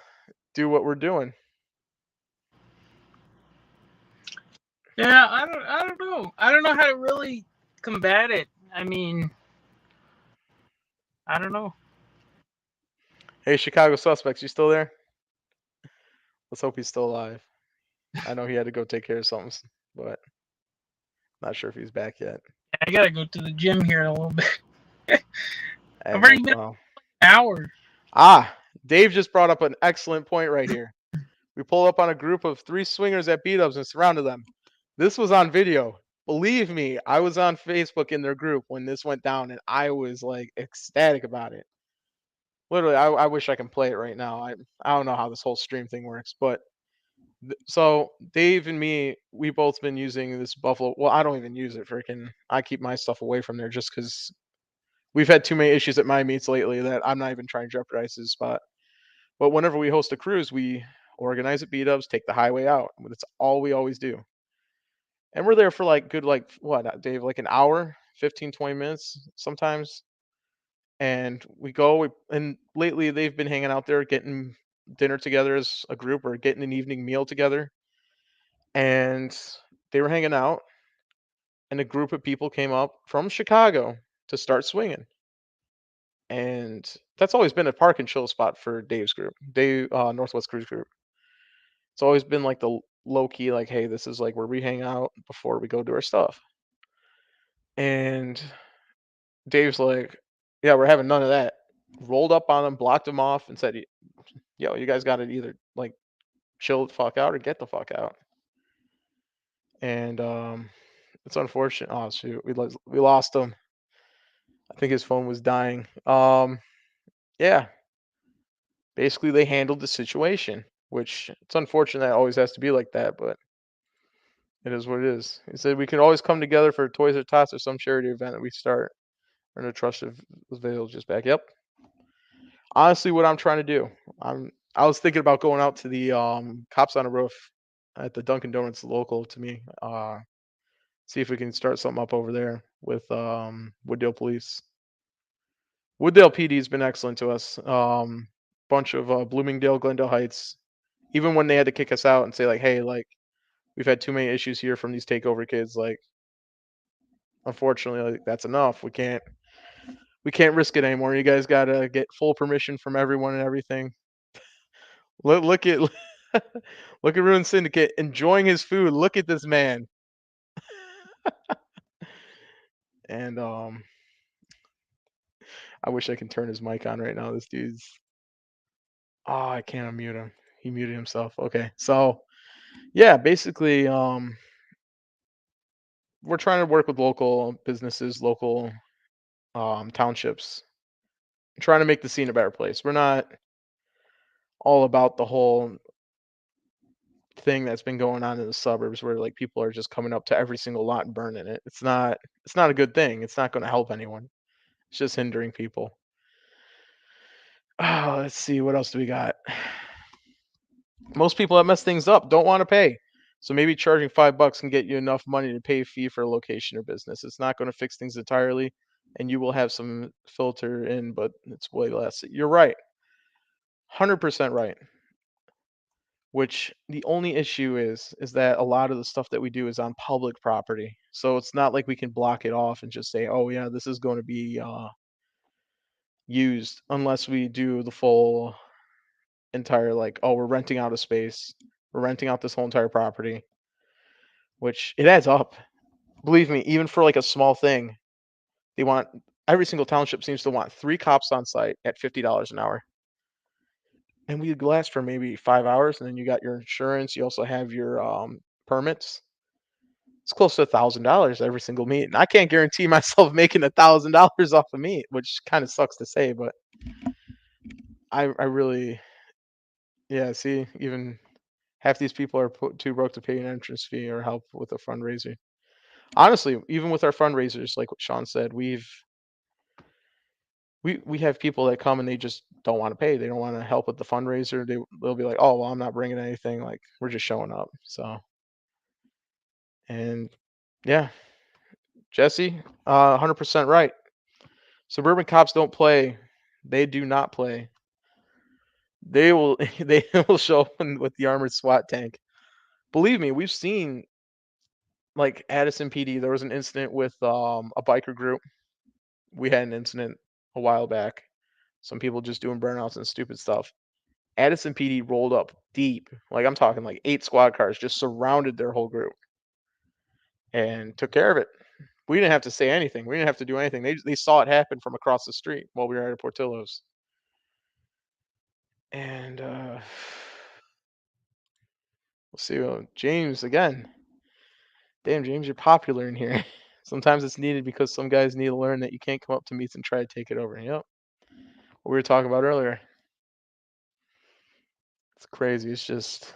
do what we're doing. Yeah, I don't know. I don't know how to really combat it. I mean, I don't know. Hey, Chicago suspects, you still there? Let's hope he's still alive. I know he had to go take care of something, but not sure if he's back yet. I gotta go to the gym here in a little bit. Hey, I've already been an hour. Dave just brought up an excellent point right here. We pulled up on a group of 3 swingers at beat-ups and surrounded them. This was on video. Believe me, I was on Facebook in their group when this went down, and I was like ecstatic about it. Literally, I wish I can play it right now. I don't know how this whole stream thing works, but so Dave and me, we both been using this Buffalo. Well, I don't even use it. Freaking, I keep my stuff away from there just because we've had too many issues at my meets lately that I'm not even trying to jeopardize his spot. But whenever we host a cruise, we organize at beat-ups, take the highway out. That's all we always do. And we're there for like good, like what, Dave, like an hour, 15, 20 minutes sometimes. And we go, and lately they've been hanging out there getting dinner together as a group or getting an evening meal together. And they were hanging out, and a group of people came up from Chicago to start swinging. And that's always been a park and chill spot for Dave's group, Northwest Cruise Group. It's always been like the low key, like, hey, this is like where we hang out before we go do our stuff. And Dave's like, yeah, we're having none of that. Rolled up on them, blocked them off, and said, yo, you guys got to either like chill the fuck out or get the fuck out. And it's unfortunate. Oh shoot, we lost him. I think his phone was dying. Yeah. Basically, they handled the situation, which it's unfortunate that it always has to be like that, but it is what it is. He said we can always come together for Toys or Tots or some charity event that we start. We're in a trusted village just back. Yep. Honestly, what I'm trying to do, I was thinking about going out to the cops on a roof at the Dunkin' Donuts local to me. See if we can start something up over there with Wooddale Police. Wooddale PD has been excellent to us. Bunch of Bloomingdale, Glendale Heights. Even when they had to kick us out and say like, hey, like we've had too many issues here from these takeover kids. Like, unfortunately, like, that's enough. We can't risk it anymore. You guys gotta get full permission from everyone and everything. Look at look at Ruin Syndicate enjoying his food. Look at this man. And I wish I can turn his mic on right now. This dude's I can't unmute him. He muted himself. Okay. So yeah, basically we're trying to work with local businesses, local townships, trying to make the scene a better place. We're not all about the whole thing that's been going on in the suburbs where like people are just coming up to every single lot and burning it. It's not a good thing. It's not going to help anyone. It's just hindering people. Let's see, what else do we got? Most people that mess things up don't want to pay. So maybe charging $5 can get you enough money to pay a fee for a location or business. It's not going to fix things entirely, and you will have some filter in, but it's way less. You're right. 100% right. Which the only issue is that a lot of the stuff that we do is on public property. So it's not like we can block it off and just say, "Oh yeah, this is going to be used," unless we do the full entire like, "Oh, we're renting out a space. We're renting out this whole entire property," which it adds up. Believe me, even for like a small thing, they want every single township seems to want 3 cops on site at $50 an hour. And we last for maybe 5 hours, and then you got your insurance. You also have your permits. It's close to $1,000 every single meet, and I can't guarantee myself making $1,000 off a meet, which kind of sucks to say, but I really, yeah. See, even half these people are too broke to pay an entrance fee or help with a fundraiser. Honestly, even with our fundraisers, like what Sean said, we have people that come and they just don't want to pay. They don't want to help with the fundraiser. They'll be like, "Oh, well, I'm not bringing anything. Like, we're just showing up." So, and yeah, Jesse, 100% right. Suburban cops don't play. They do not play. They will they will show up with the armored SWAT tank. Believe me, we've seen like Addison PD. There was an incident with a biker group. We had an incident a while back. Some people just doing burnouts and stupid stuff. Addison PD rolled up deep, like I'm talking like 8 squad cars, just surrounded their whole group and took care of it. We didn't have to say anything. We didn't have to do anything. They saw it happen from across the street while we were at Portillo's. And we'll see. James again. Damn, James, you're popular in here. Sometimes it's needed because some guys need to learn that you can't come up to meets and try to take it over. Yep. What we were talking about earlier. It's crazy. It's just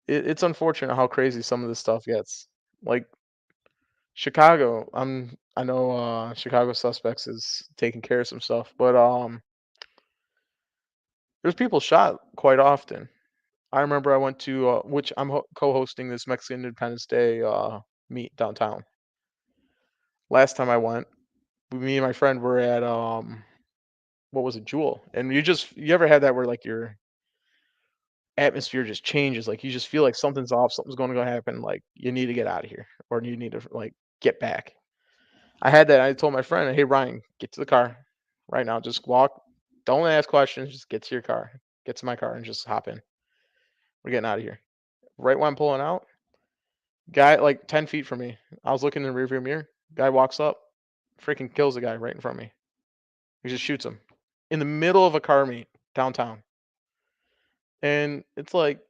it's unfortunate how crazy some of this stuff gets. Like Chicago, I know Chicago Suspects is taking care of some stuff, but there's people shot quite often. I remember I went to which I'm co-hosting this Mexican Independence Day meet downtown. Last time I went, me and my friend were at what was it, Jewel, and you ever had that where like your atmosphere just changes, like you just feel like something's off, something's going to go happen, like you need to get out of here or you need to like get back. I had that. I told my friend, "Hey Ryan, get to the car right now. Just walk. Don't ask questions. Just get to your car. Get to my car and just hop in. We're getting out of here." Right when I'm pulling out, guy like 10 feet from me. I was looking in the rearview mirror. Guy walks up, freaking kills the guy right in front of me. He just shoots him in the middle of a car meet downtown. And it's like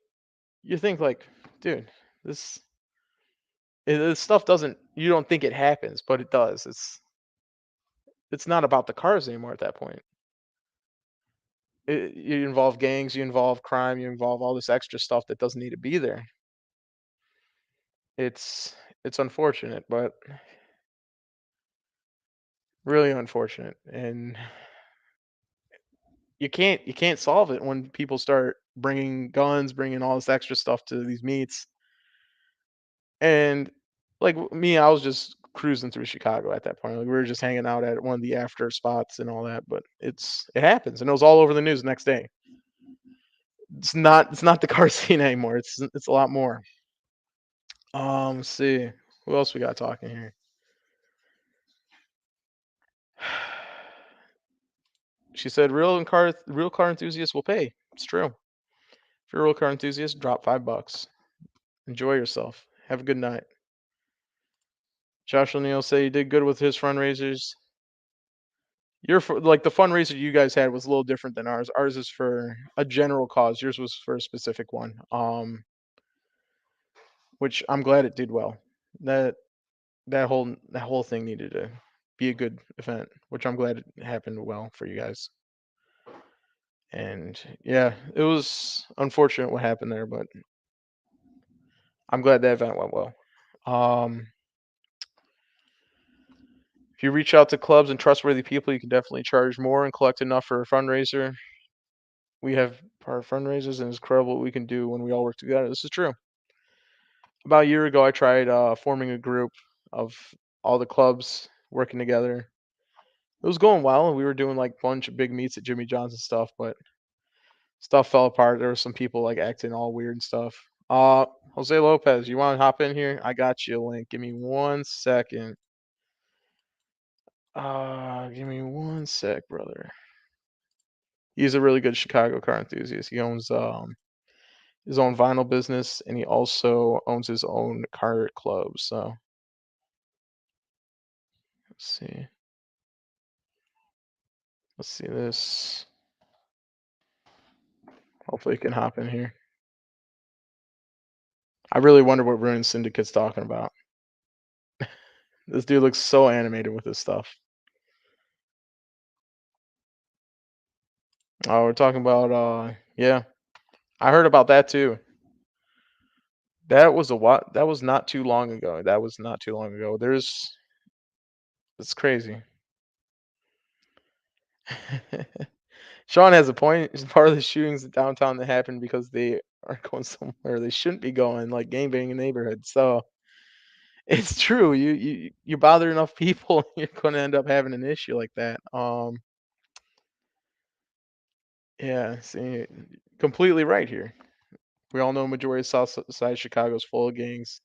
you think like, dude, this this stuff doesn't. You don't think it happens, but it does. It's not about the cars anymore at that point. You involve gangs, you involve crime, you involve all this extra stuff that doesn't need to be there. It's it's unfortunate, but really unfortunate, and you can't solve it when people start bringing guns, bringing all this extra stuff to these meets. And like me, I was just cruising through Chicago at that point. Like we were just hanging out at one of the after spots and all that, but it happens, and it was all over the news the next day. It's not the car scene anymore. It's a lot more. Let's see. Who else we got talking here? She said real car enthusiasts will pay. It's true. If you're a real car enthusiast, drop $5. Enjoy yourself. Have a good night. Josh O'Neill say he did good with his fundraisers. Like the fundraiser you guys had was a little different than ours. Ours is for a general cause. Yours was for a specific one. Which I'm glad it did well. that whole thing needed to be a good event, which I'm glad it happened well for you guys. And yeah, it was unfortunate what happened there, but I'm glad that event went well. If you reach out to clubs and trustworthy people, you can definitely charge more and collect enough for a fundraiser. We have our fundraisers, and it's incredible what we can do when we all work together. This is true. About a year ago, I tried forming a group of all the clubs working together. It was going well, and we were doing like a bunch of big meets at Jimmy John's and stuff, but stuff fell apart. There were some people like acting all weird and stuff. Jose Lopez, you want to hop in here? I got you a link. Give me 1 second. Give me 1 sec, brother. He's a really good Chicago car enthusiast. He owns his own vinyl business, and he also owns his own car club. So let's see this. Hopefully, he can hop in here. I really wonder what Ruin Syndicate's talking about. This dude looks so animated with his stuff. Oh, we're talking about yeah. I heard about that too. That was that was not too long ago. It's crazy. Sean has a point. Part of the shootings in downtown that happened because they are going somewhere they shouldn't be going, like gangbanging in the neighborhood. So it's true. You bother enough people, you're going to end up having an issue like that. Yeah, see, completely right here. We all know majority of South Side Chicago is full of gangs.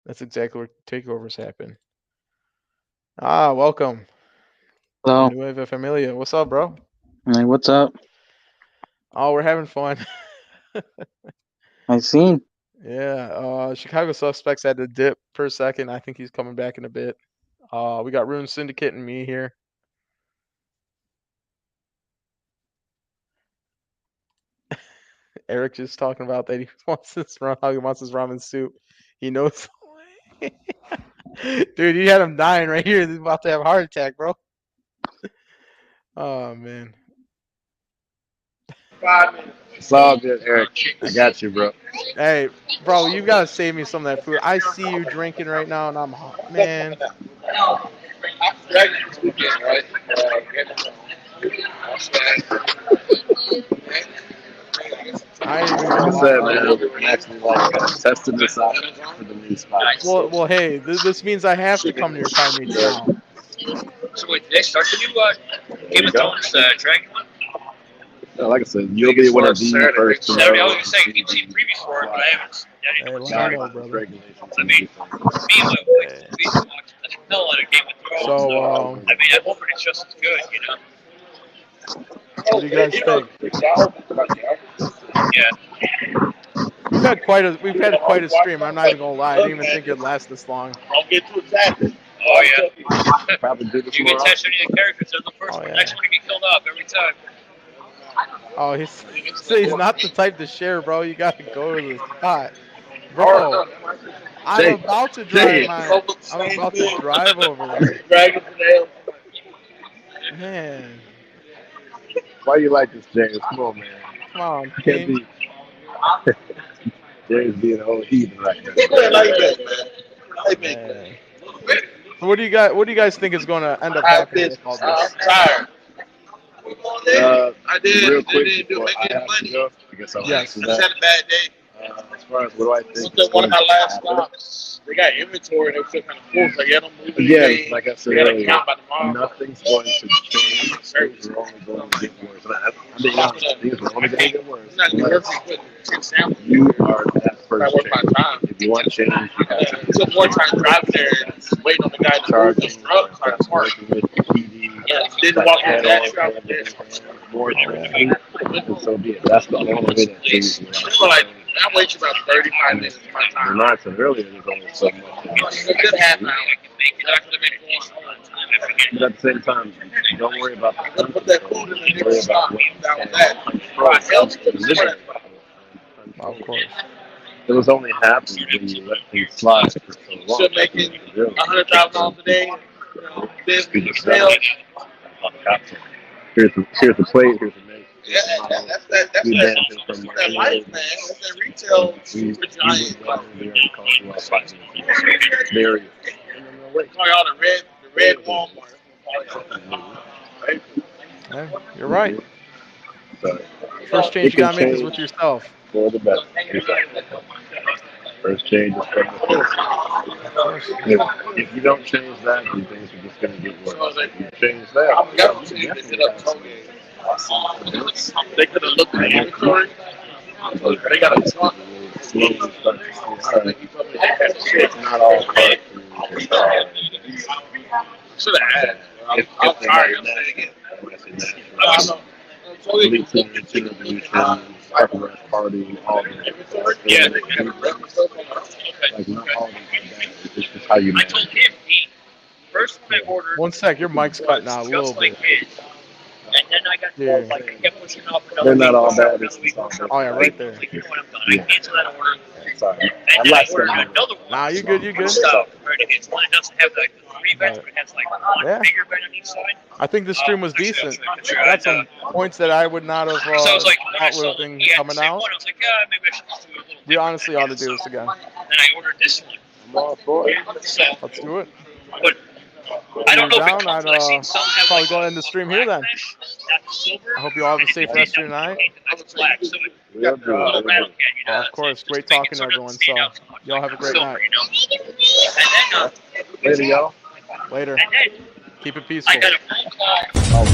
That's exactly where takeovers happen. Welcome. Hello. Nueva Familia. What's up, bro? Hey, what's up? Oh, we're having fun. I seen. Yeah, Chicago Suspects had to dip for a second. I think he's coming back in a bit. We got Rune Syndicate and me here. Eric just talking about that he wants his ramen soup. He knows. Dude, you had him dying right here. He's about to have a heart attack, bro. Oh man. It's all good, Eric. I got you, bro. Hey, bro, you gotta save me some of that food. I see you drinking right now, and I'm hot, man. I ain't even gonna lie, bro. I'm actually like testing this out for the new spot. Well, hey, this means I have to come to your car meets now. So wait, did they start the new Game of Thrones Dragon one? Like I said, you'll be one of the first to know. I was gonna say you've seen previews for it, but I haven't. Hey, let me know, brother. I mean, me and my wife, we watch a hell out of Game of Thrones. So, I mean, I'm hoping it's just as good, you know. What do you guys think? Yeah. We've had quite a stream. I'm not even gonna lie. I didn't even think it'd last this long. I'll get to exactly. Oh yeah. Probably do this you can test any of the characters. They're the first one, next one to get killed off every time. Oh, he's not the type to share, bro. You gotta go to the spot, bro. I'm about to drive over there. Man. Why you like this, James? Come on, man. Come on, can't be. James being a whole heathen right now. Man. So what do you guys think is going to end up happening with all this? I'm tired. I did. Real quick before I have to go, I guess I'll answer that. I had a bad day. As far as what do I think? This is one of my last stops. They got inventory. They were still kind of full. So I don't believe again, like I said earlier, nothing's going to change. Things are only going to get worse. I'm being honest. Things are only going to get worse. You are that first change. If you want change, you have to. It took more time driving there and waiting on the guy to move his truck. Working with the PD. Yeah, didn't walk in that truck. More training. And so be it. That's the only way that changes. I wait about 35 minutes of my time. And like I said earlier, there's only so much. It's a good half hour. But at the same time, don't worry about the put that food in the worry about that. what Of course. It was only happening when you let things slide for so long. Should making $100,000 a day. You know, business sales. Here's the plate. Here's the mix. Yeah, that's that life, man. That's that retail super giant. Probably all the red Walmart. Yeah, you're right. So, First change you gotta make is with yourself. For the better. First change is from the if you don't change that, then things are just going to get worse. If you change that, I'm guaranteed they hit up Toge. They could have looked at the inventory. They got to talk. slowly start to see, it's not all cartoons. Should have had. I'm tired of saying it. Elite Revolution, Archivist Party, all that. Yeah, like not all of them are bad. It's just how you I manage. told him first I ordered. One sec, your mic's cutting out a little bit. And then I got told, like, I kept pushing off They're another not all week. bad. Oh yeah, right there. Like, you know what, I'm done. I canceled that order. Sorry. And I'm then I not ordered saying another one. Nah, you good, you good. Stop. It's one that doesn't have like the three vents, but it has like one Yeah. bigger vent on each side. I think the stream was decent. Got some points that I would not have So I was like, when I thought saw would have that been he had the coming same out. one, I was like, maybe I should just do it a little We honestly ought to do this again. Then I ordered this one. I'm all for it. So, Let's do it. but I don't know if it Down, comes, I'd, but I've seen some have probably like go ahead and end the stream here then. black mesh, not the silver. I hope you all have a safe rest of your night. That's black, so it We'll do rattle it. can, you know. Of course, Just great to make talking it to so it everyone. doesn't stand So, out so much, y'all like have a great silver, night. you know? Later, y'all. Later. And then Keep it I peaceful. got a phone call.